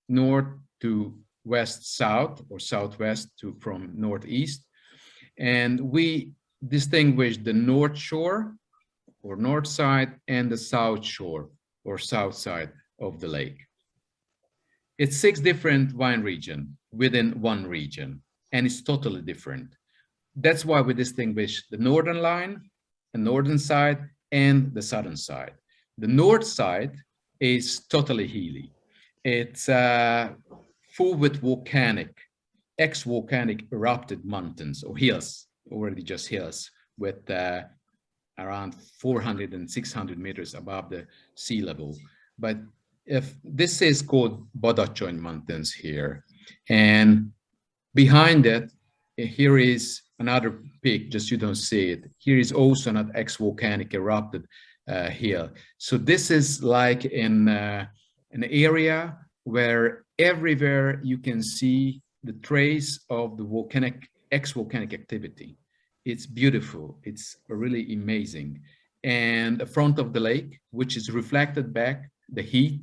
north to west, south, or southwest to from northeast. And we distinguish the north shore, or north side, and the south shore, or south side of the lake. It's 6 different wine regions within one region, and it's totally different. That's why we distinguish the northern line, the northern side, and the southern side. The north side is totally hilly. It's full with volcanic, ex-volcanic erupted mountains or hills, already just hills, with around 400 and 600 meters above the sea level. But if this is called Badacsony Mountains here, and behind it, here is another peak, just you don't see it. Here is also an ex-volcanic erupted hill. So this is like in an area where everywhere you can see the trace of the volcanic, ex-volcanic activity. It's beautiful, it's really amazing. And the front of the lake, which is reflected back, the heat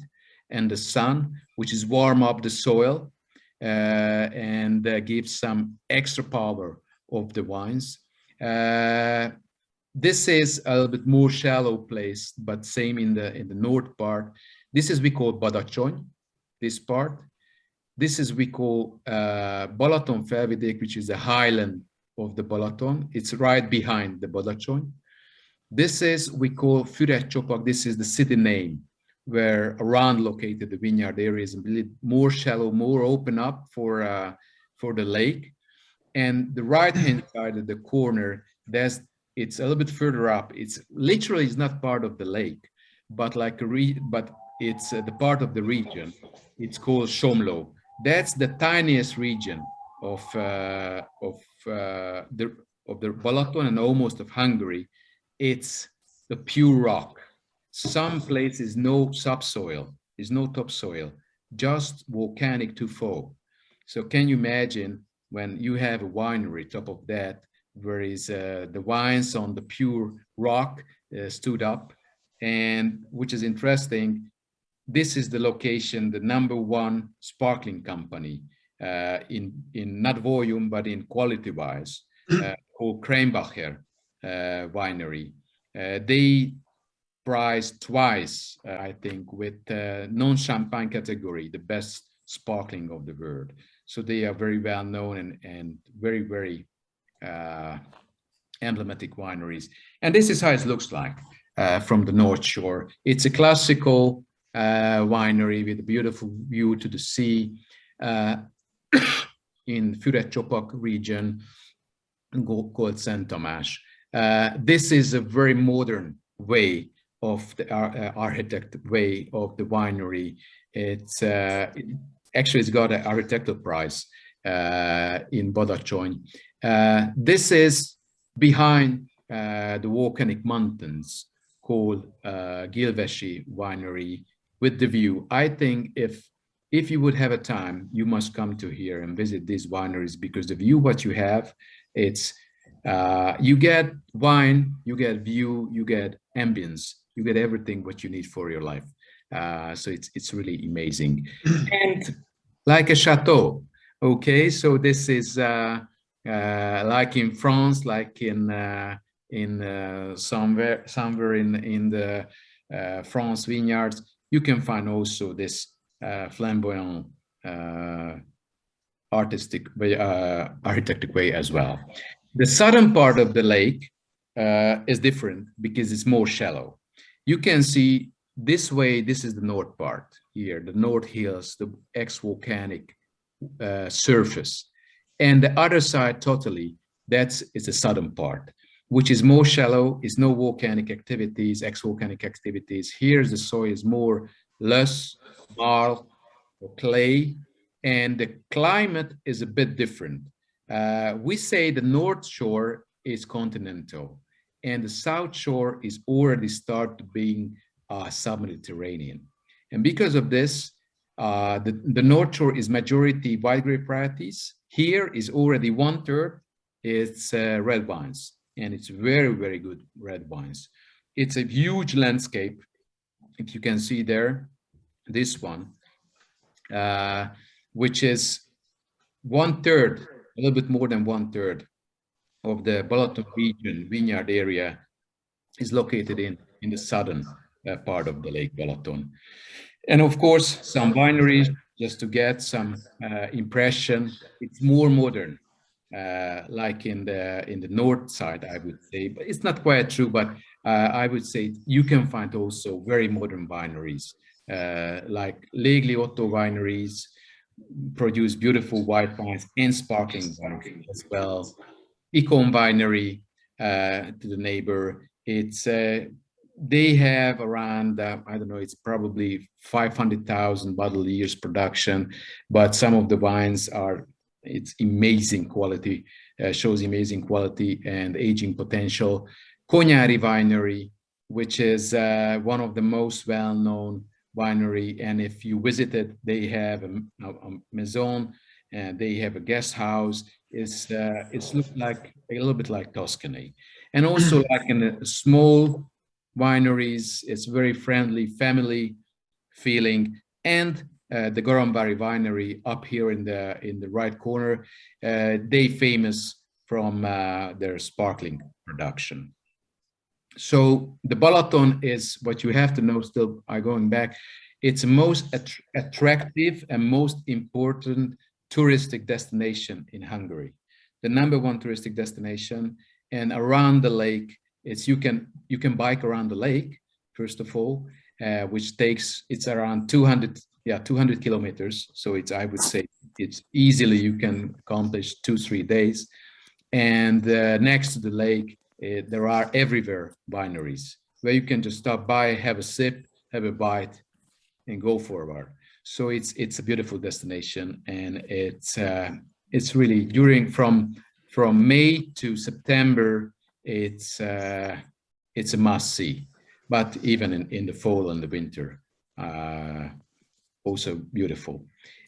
and the sun, which is warm up the soil and gives some extra power of the wines. This is a little bit more shallow place, but same in the north part. This is we call Badacsony, this part. This is we call Balaton Felvidék, which is the highland of the Balaton. It's right behind the Badacsony. This is we call Füred-csopak. This is the city name where around located the vineyard area is a bit more shallow, more open up for the lake. And the right-hand side of the corner, it's a little bit further up. It's literally is not part of the lake, but like but it's the part of the region. It's called Somló. That's the tiniest region of the Balaton and almost of Hungary. It's the pure rock. Some places no subsoil, is no topsoil, just volcanic tuffeau. So can you imagine when you have a winery top of that, where is the wines on the pure rock stood up, and which is interesting. This is the location, the #1 sparkling company in not volume but in quality wise, called Kreinbacher winery. They prized twice, I think, with non-champagne category, the best sparkling of the world. So they are very well known and very, very emblematic wineries. And this is how it looks like from the North Shore. It's a classical winery with a beautiful view to the sea in Füred-csopak region called Szent Tamás. This is a very modern way of the architect way of the winery. It's actually it's got an architectural prize in Badacsony. This is behind the volcanic mountains called Gilvesi Winery with the view. I think if if you would have a time, you must come to here and visit these wineries, because the view what you have, it's you get wine, you get view, you get ambience, you get everything what you need for your life. So it's really amazing. And like a chateau, okay, so this is like in France, like in somewhere in the France vineyards, you can find also this flamboyant artistic way as well. The southern part of the lake is different because it's more shallow. You can see this way, this is the north part here, the North Hills, the ex-volcanic surface. And the other side totally, is the southern part, which is more shallow, is no volcanic activities, ex-volcanic activities. Here the soil is more loess, marl, or clay, and the climate is a bit different. We say the North Shore is continental, and the South Shore is already started being sub-Mediterranean. And because of this, the North Shore is majority wide grape varieties. Here is already 1/3, it's red wines, and it's very, very good red wines. It's a huge landscape. If you can see there, this one, which is 1/3, a little bit more than 1/3 of the Balaton region vineyard area is located in the southern part of the Lake Balaton. And of course, some wineries, just to get some impression, it's more modern, like in the north side, I would say. But it's not quite true, but I would say you can find also very modern wineries, like Legliotto wineries, produce beautiful white wines and sparkling wines as well. Icon Winery, to the neighbor, it's they have around I don't know, it's probably 500,000 bottle years production, but some of the wines are, it's amazing quality, shows amazing quality and aging potential. Konyari Winery, which is one of the most well-known winery, and if you visit it, they have a maison and they have a guest house. It's looked like a little bit like Tuscany, and also like in a small wineries, it's very friendly, family feeling. And the Gorambari Winery up here in the right corner, they famous from their sparkling production. So the Balaton is, what you have to know still, going back, it's the most attractive and most important touristic destination in Hungary. The #1 touristic destination, and around the lake, you can bike around the lake, first of all, which takes, it's around 200 kilometers. So it's, I would say, it's easily you can accomplish 2-3 days. And next to the lake, there are everywhere wineries where you can just stop by, have a sip, have a bite, and go forward. So it's a beautiful destination, and it's really from May to September, it's a must see. But even in the fall and the winter, also beautiful.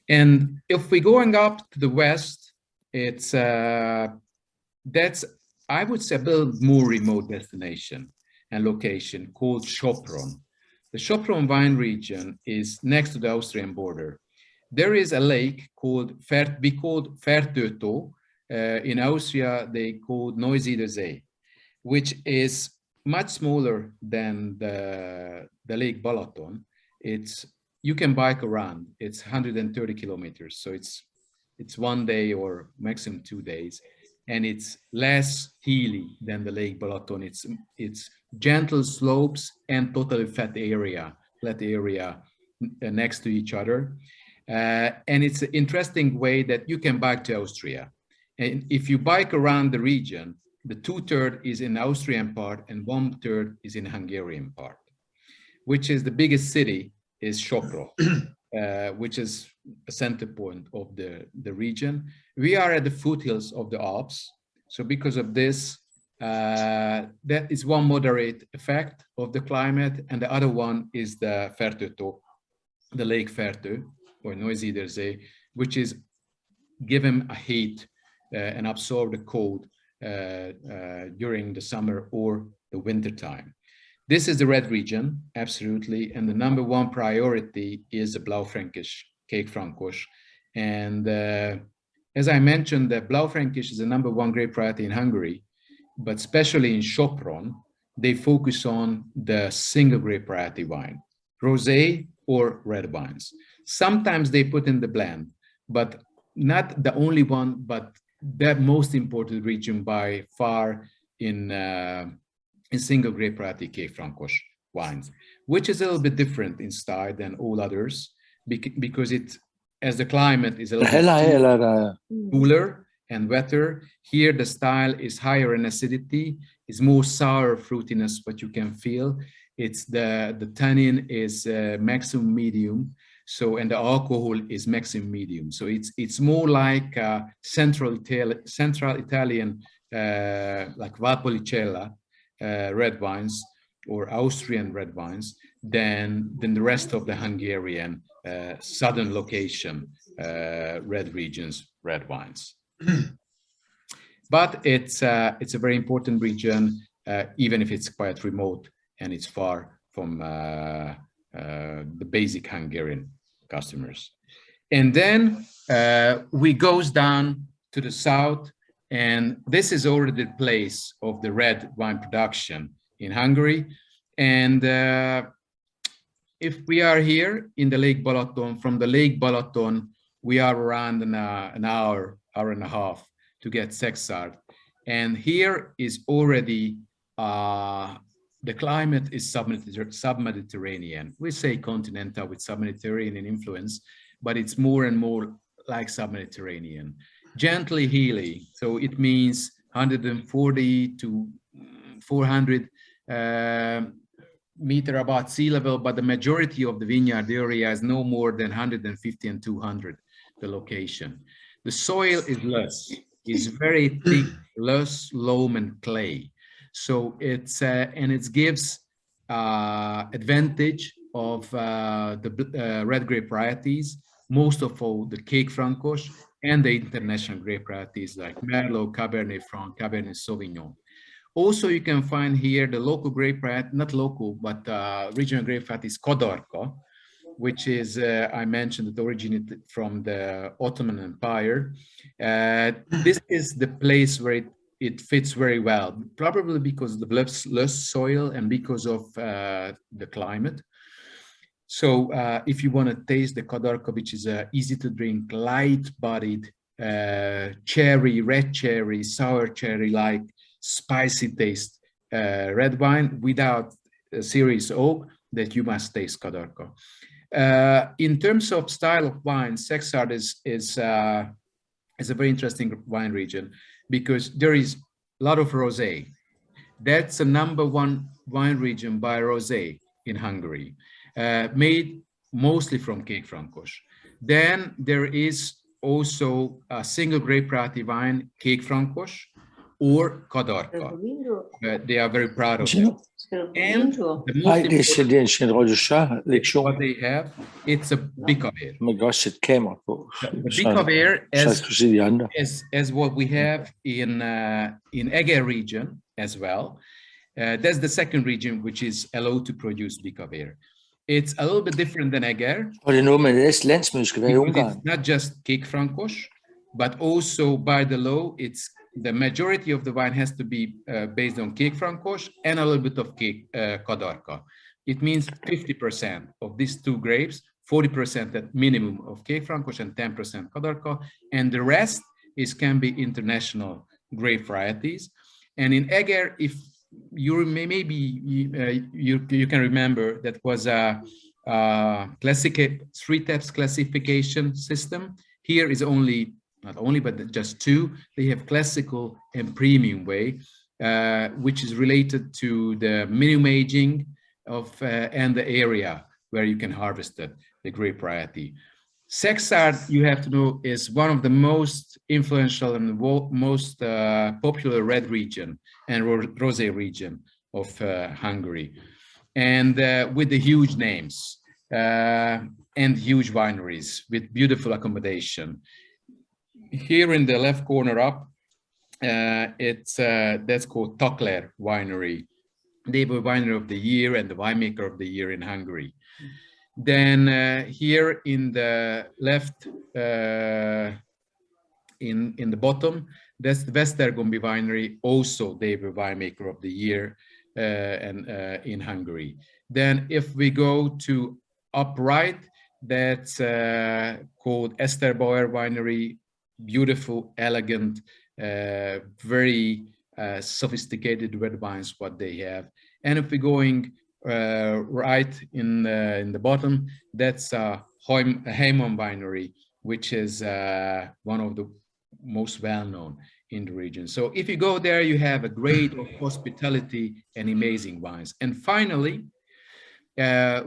And if we're going up to the west, it's that's, I would say, a little more remote destination and location called Sopron. The Sopron wine region is next to the Austrian border. There is a lake called we called Fertőtó. In Austria, they called Neusiedler See, which is much smaller than the Lake Balaton. You can bike around. It's 130 kilometers, so it's 1 day or maximum 2 days. And it's less hilly than the Lake Balaton. It's gentle slopes and totally flat area next to each other. And it's an interesting way that you can bike to Austria. And if you bike around the region, the 2/3 is in Austrian part and 1/3 is in Hungarian part, which is the biggest city is Sopron, which is a center point of the region. We are at the foothills of the Alps. So because of this, that is one moderate effect of the climate. And the other one is the Fertőtó, the Lake Fertő, or noisy rosé, which is give him a heat and absorb the cold during the summer or the winter time. This is the red region, absolutely, and the number one priority is the Blaufränkisch, Kékfrankos. And as I mentioned, the Blaufränkisch is the number one grape variety in Hungary, but especially in Sopron, they focus on the single grape variety wine, rosé or red wines. Sometimes they put in the blend, but not the only one, but the most important region by far in single grape variety Kékfrankos wines, which is a little bit different in style than all others, because it, as the climate is a little bit cooler and wetter. Here the style is higher in acidity, is more sour fruitiness, what you can feel. It's the tannin is maximum medium, so, and the alcohol is maximum medium. So it's more like Central Italian like Valpolicella red wines or Austrian red wines than the rest of the Hungarian southern location red regions red wines. But it's a very important region, even if it's quite remote and it's far from the basic Hungarian customers. And then we goes down to the south, and this is already the place of the red wine production in Hungary. And if we are here in the Lake Balaton, from the Lake Balaton, we are around an hour and a half to get Szekszárd. And here is already, the climate is sub-Mediterranean. We say continental with sub-Mediterranean influence, but it's more and more like sub-Mediterranean. Gently hilly, so it means 140 to 400 meter above sea level, but the majority of the vineyard area is no more than 150 and 200, the location. The soil is loess, is very thick, loess, loam, and clay. So it's, and it gives advantage of the red grape varieties, most of all the Kékfrankos and the international grape varieties like Merlot, Cabernet Franc, Cabernet Sauvignon. Also, you can find here the local grape variety, not local, but regional grape varieties Kadarka, which is, I mentioned, it originated from the Ottoman Empire. This is the place where it fits very well, probably because of the loess soil and because of the climate. So if you want to taste the Kadarka, which is easy to drink, light-bodied cherry, red cherry, sour cherry-like spicy taste red wine without a serious oak, that you must taste Kadarka. In terms of style of wine, Szekszárd is a very interesting wine region because there is a lot of rosé. That's the number one wine region by rosé in Hungary, made mostly from Kékfrankos. Then there is also a single grape variety wine, Kékfrankos or Kadarka. They are very proud of it. And the most important what they have, it's a Bikavér. Bikavér as what we have in Eger region as well. That's the second region which is allowed to produce Bikavér. It's a little bit different than Eger. It's not just Kékfrankos, but also by the law, it's the majority of the wine has to be based on Kékfrankos and a little bit of Kadarka. It means 50% of these two grapes, 40% at minimum of Kékfrankos and 10% Kadarka, and the rest can be international grape varieties. And in Eger, if you maybe you can remember, that was a classic 3 steps classification system. Here is not only, but just 2. They have classical and premium way, which is related to the minimum aging of and the area where you can harvest the grape variety. Szekszárd, you have to know, is one of the most influential and most popular red region and rosé region of Hungary, and with the huge names. and huge wineries with beautiful accommodation. Here in the left corner up, that's called Tokler Winery. They were Winery of the Year and the Winemaker of the Year in Hungary. Then here in the left, in the bottom, that's the Vesztergombi Winery. Also, they were Winemaker of the Year and in Hungary. Then if we go to upright, that's called Eszterbauer Winery. Beautiful, elegant, very sophisticated red wines, what they have. And if we're going right in the bottom, that's Heimann Winery, which is one of the most well-known in the region. So if you go there, you have a great hospitality and amazing wines. And finally,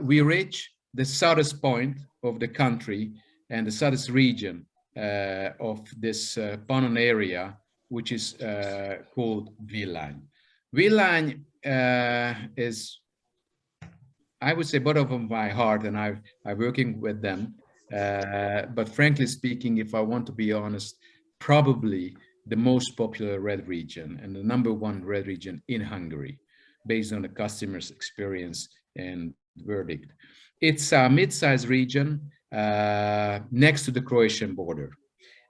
we reach the southern point of the country and the southern region of this Pannon area, which is called Villány. Villány is, I would say, bottom of my heart, and I'm working with them. But frankly speaking, if I want to be honest, probably the most popular red region and the #1 red region in Hungary, based on the customer's experience and verdict. It's a mid-sized region next to the Croatian border.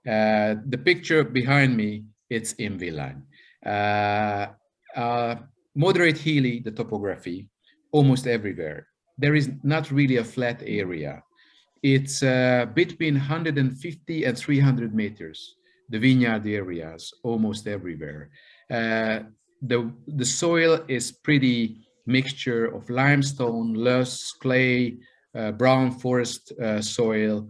The picture behind me, it's in Villány. Moderate hilly, the topography, almost everywhere. There is not really a flat area. It's between 150 and 300 meters. The vineyard areas, almost everywhere. The soil is pretty mixture of limestone, loess, clay, brown forest soil.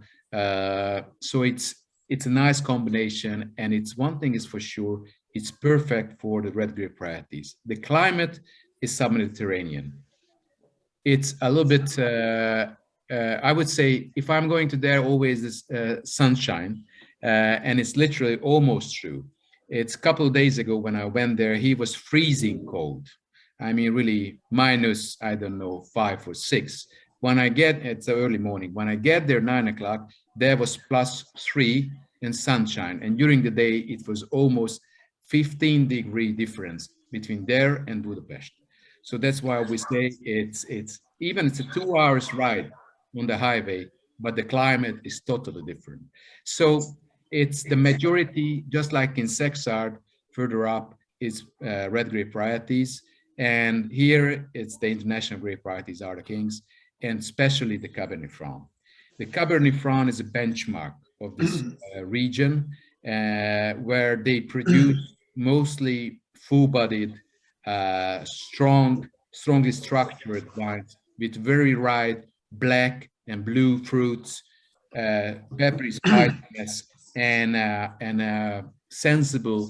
So it's a nice combination, and it's one thing is for sure, it's perfect for the red grape varieties. The climate is sub-Mediterranean. It's a little bit, I would say, if I'm going to there, always this sunshine, and it's literally almost true. It's a couple of days ago when I went there, he was freezing cold. I mean, really minus, I don't know, 5 or 6. When I get, it's early morning, when I get there 9 o'clock, there was +3 and sunshine. And during the day, it was almost 15-degree difference between there and Budapest. So that's why we say it's a 2 hours ride on the highway, but the climate is totally different. So it's the majority, just like in Sexard, further up, is red grape varieties. And here it's the international grape varieties are the kings, and especially the Cabernet Franc. The Cabernet Franc is a benchmark of this region, where they produce mostly full-bodied, strongly structured wines with very ripe black and blue fruits, peppery spiciness, and sensible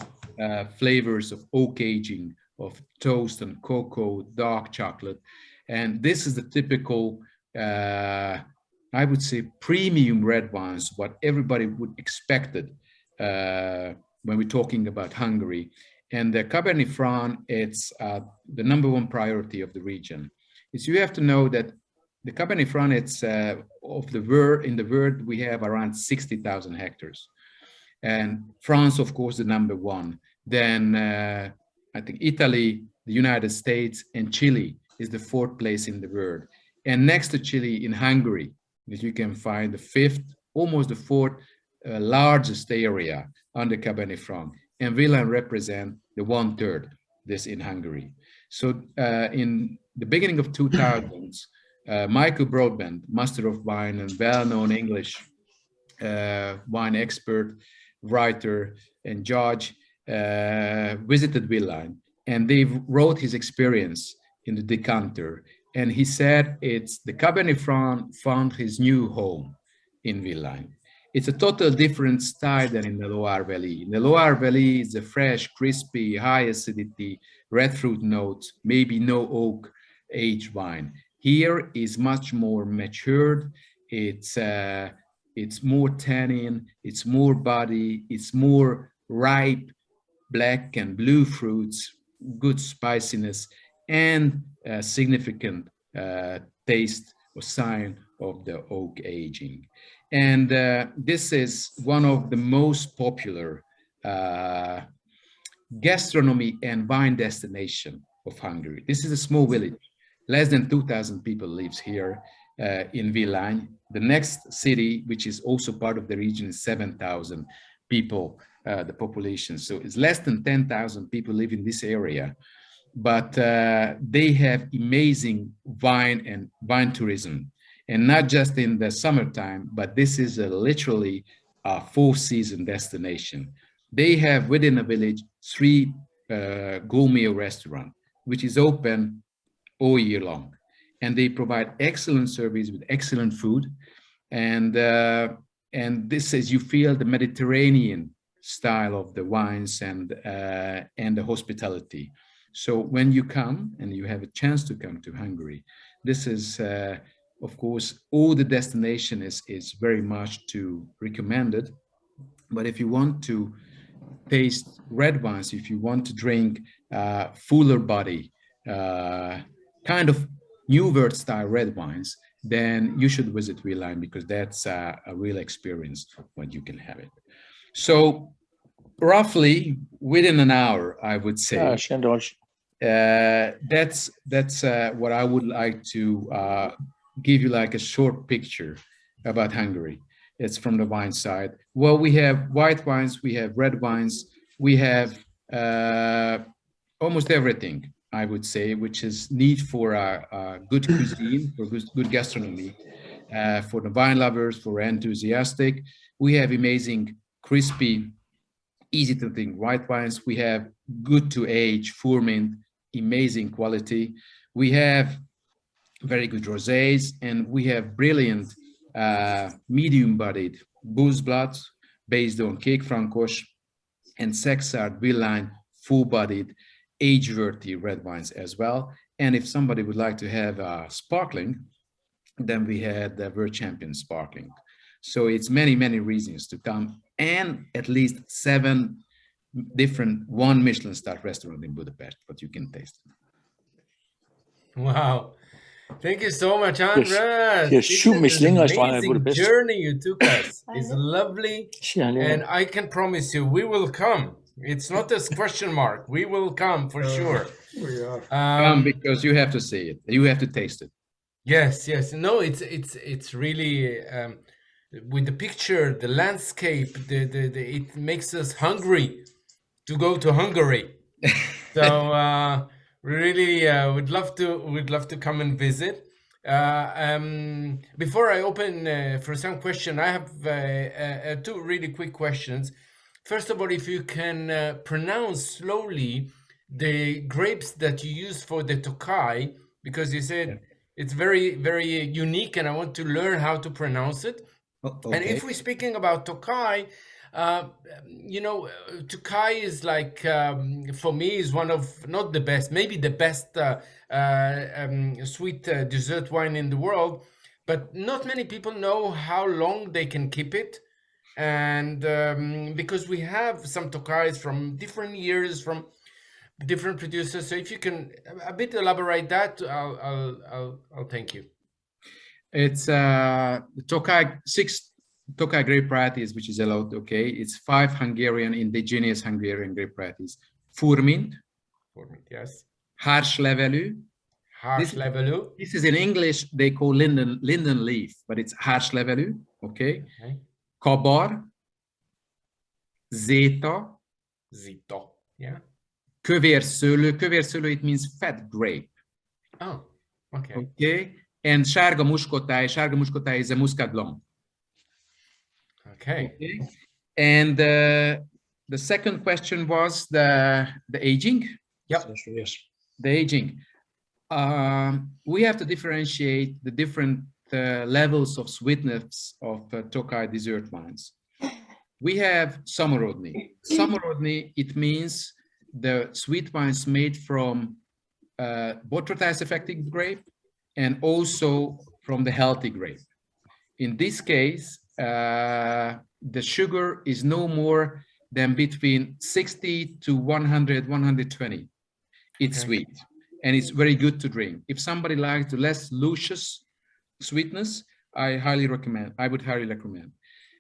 flavors of oak aging, of toast and cocoa, dark chocolate. And this is the typical, I would say, premium red wines, what everybody would expect it when we're talking about Hungary. And the Cabernet Franc, it's the #1 priority of the region. Is you have to know that the Cabernet Franc, it's in the world, we have around 60,000 hectares. And France, of course, the #1. Then I think Italy, the United States, and Chile is the 4th place in the world. And next to Chile, in Hungary, that you can find the 5th, almost the 4th largest area on the Cabernet Franc. And Villány represent the 1/3 this in Hungary. So in the beginning of 2000s, Michael Broadbent, master of wine and well-known English wine expert, writer, and judge, visited Villány, and they wrote his experience in the decanter. And he said it's the Cabernet Franc found his new home in Villány. It's a total different style than in the Loire Valley. In the Loire Valley, it's a fresh, crispy, high acidity, red fruit notes, maybe no oak aged wine. Here is much more matured. It's more tannin, it's more body, it's more ripe, black and blue fruits, good spiciness, and significant taste or sign of the oak aging. And this is one of the most popular gastronomy and wine destination of Hungary. This is a small village. Less than 2,000 people lives here in Villány. The next city, which is also part of the region, is 7,000 people, the population. So it's less than 10,000 people live in this area. But they have amazing wine and wine tourism. And not just in the summertime, but this is literally a four-season destination. They have within a village 3 gourmet restaurants, which is open all year long. And they provide excellent service with excellent food. And this is, you feel the Mediterranean style of the wines and the hospitality. So when you come and you have a chance to come to Hungary, this is, of course, all the destination is very much to recommended. But if you want to taste red wines, if you want to drink fuller body, kind of New World style red wines, then you should visit Villány, because that's a real experience when you can have it. So roughly within an hour, I would say, that's what I would like to give you, like a short picture about Hungary. It's from the wine side. Well, we have white wines, we have red wines, we have almost everything, I would say, which is need for a good cuisine, for good gastronomy, for the wine lovers, for enthusiastic. We have amazing, crispy, easy to drink white wines. We have good to age, ferment, amazing quality. We have very good rosés, and we have brilliant medium-bodied Búzsblat based on Kék Frankos and Szexárd Villány full-bodied age-worthy red wines as well. And if somebody would like to have sparkling, then we had the World Champion Sparkling. So it's many, many reasons to come, and at least 7 different 1 Michelin star restaurant in Budapest, but you can taste. Wow. Thank you so much, Andras. This is an amazing journey you took us. It's lovely. And I can promise you, we will come. It's not a question mark. We will come for sure. We are. Come, because you have to see it. You have to taste it. Yes, yes. No, it's really with the picture, the landscape, it makes us hungry to go to Hungary. So really would love to come and visit. Before I open for some question, I have 2 really quick questions. First of all, if you can pronounce slowly the grapes that you use for the Tokaj, because you said it's very, very unique, and I want to learn how to pronounce it. Okay. And if we're speaking about Tokaj, you know, Tokaj is like, for me, is one of, not the best, maybe the best sweet dessert wine in the world, but not many people know how long they can keep it. And because we have some Tokajs from different years, from different producers. So if you can a bit elaborate that, I'll thank you. It's Tokaj, 6 Tokaj grape varieties, which is allowed. Okay, it's 5 Hungarian, indigenous Hungarian grape varieties. Furmint, yes. Hárslevelű. Hárslevelű. This is in English, they call linden leaf, but it's hárslevelű. Okay. Kabar, Zeta. Zeta, yeah. Kövérszőlő. Kövérszőlő, it means fat grape. Oh, okay. Okay. And sárga muskotáj. Sárga muskotáj is a muscat blanc. Okay. And the second question was the aging. Yep. Yes. The aging. We have to differentiate the different levels of sweetness of Tokaj dessert wines. We have Samorodni. Samorodni, it means the sweet wines made from botrytis affected grape and also from the healthy grape. In this case, the sugar is no more than between 60 to 100, 120. It's sweet and it's very good to drink. If somebody likes the less luscious sweetness, I highly recommend. I would highly recommend.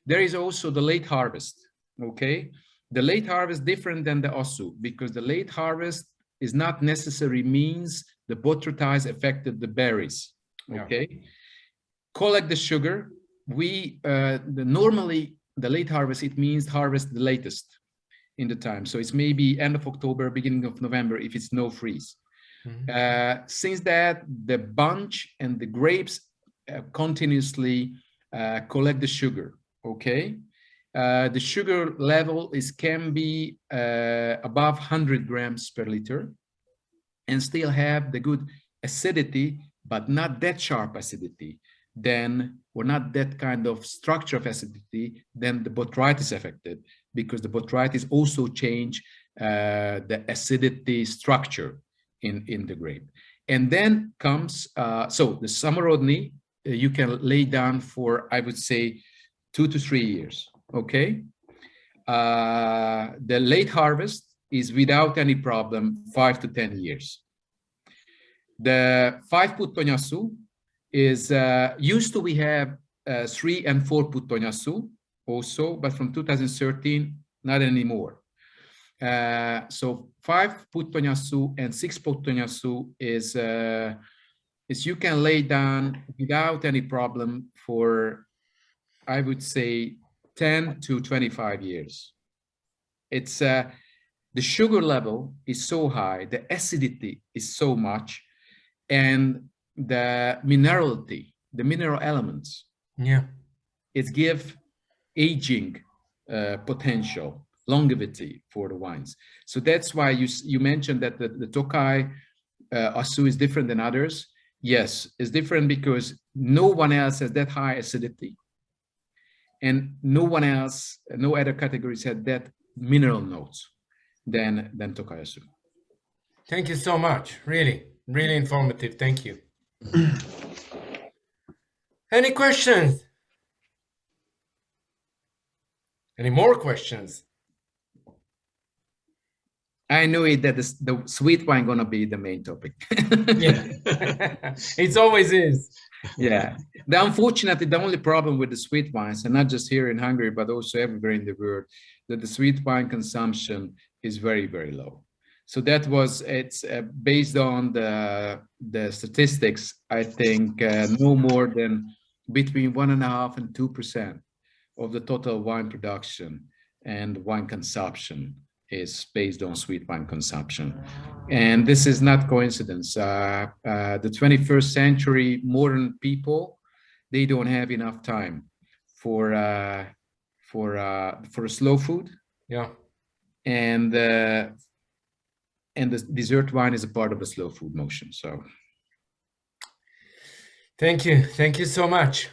There is also the late harvest. Okay, the late harvest different than the osu, because the late harvest is not necessarily means the botrytis affected the berries. Okay, yeah. Collect the sugar. We normally the late harvest, it means harvest the latest in the time. So it's maybe end of October, beginning of November if it's no freeze. Mm-hmm. Since that, the bunch and the grapes continuously collect the sugar. Okay, the sugar level can be above 100 grams per liter, and still have the good acidity, but not that sharp acidity. Then, or not that kind of structure of acidity, then the botrytis affected, because the botrytis also change the acidity structure in the grape. And then comes, so the Samarodni, you can lay down for, I would say, 2 to 3 years, okay? The late harvest is without any problem, 5 to 10 years. The 5 Puttonyassu is, used to we have 3 and 4 Puttonyassu also, but from 2013, not anymore. So 5 Puttonyassu and 6 Puttonyassu is you can lay down without any problem for, I would say, 10 to 25 years. It's the sugar level is so high, the acidity is so much, and the minerality, the mineral elements, yeah, it give aging potential, longevity for the wines. So that's why you mentioned that the Tokaj Asu is different than others. Yes, it's different because no one else has that high acidity, and no one else, no other categories had that mineral notes than Tokaj Asu. Thank you so much. Really, really informative. Thank you. Any questions? Any more questions? I knew it that the sweet wine gonna be the main topic. Yeah, it always is. Yeah. Unfortunately, the only problem with the sweet wines, and not just here in Hungary, but also everywhere in the world, that the sweet wine consumption is very, very low. So that was, it's based on the statistics, I think no more than between 1.5% and 2% of the total wine production and wine consumption is based on sweet wine consumption. And this is not coincidence. The 21st century modern people, they don't have enough time for slow food. Yeah. And the dessert wine is a part of the slow food motion. So thank you so much.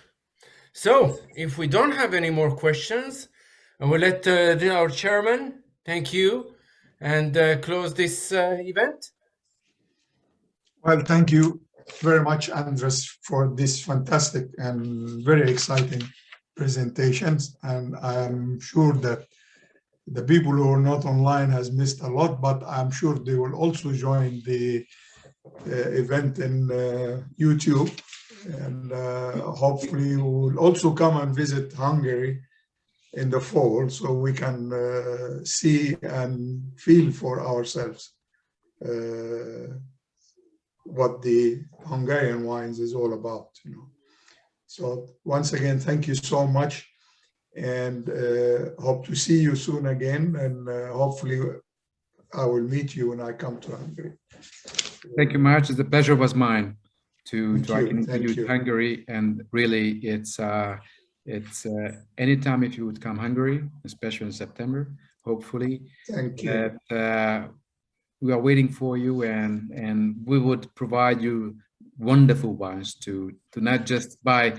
So if we don't have any more questions, I will let our chairman, thank you, and close this event. Well, thank you very much, Andras, for this fantastic and very exciting presentations. And I'm sure that the people who are not online has missed a lot, but I'm sure they will also join the event in YouTube. And hopefully we'll also come and visit Hungary in the fall, so we can see and feel for ourselves what the Hungarian wines is all about, you know. So once again, thank you so much, and hope to see you soon again, and hopefully I will meet you when I come to Hungary. Thank you much. The pleasure was mine to introduce Hungary, and really it's anytime if you would come Hungary, especially in September, hopefully. Thank you. We are waiting for you, and we would provide you wonderful wines to not just buy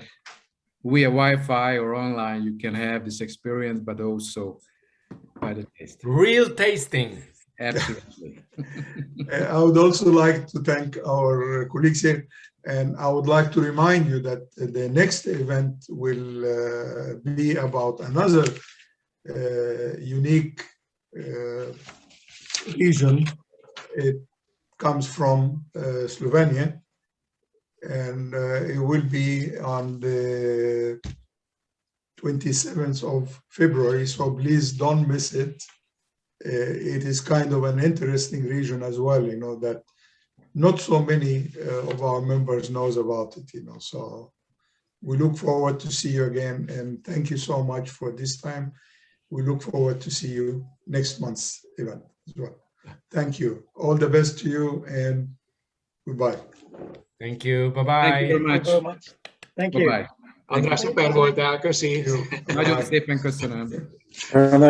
via Wi-Fi or online. You can have this experience, but also by the tasting. Real tasting. Absolutely. I would also like to thank our colleagues here, and I would like to remind you that the next event will be about another unique region. It comes from Slovenia, and it will be on the 27th of February, so please don't miss it. It is kind of an interesting region as well, you know, that not so many of our members knows about it, you know, so we look forward to see you again, and thank you so much for this time. We look forward to see you next month's event as well. Thank you. All the best to you, and goodbye. Thank you. Bye-bye. Thank you very much. Thank you. Bye-bye. András, szuper voltál, köszi. Nagyon szépen köszönöm.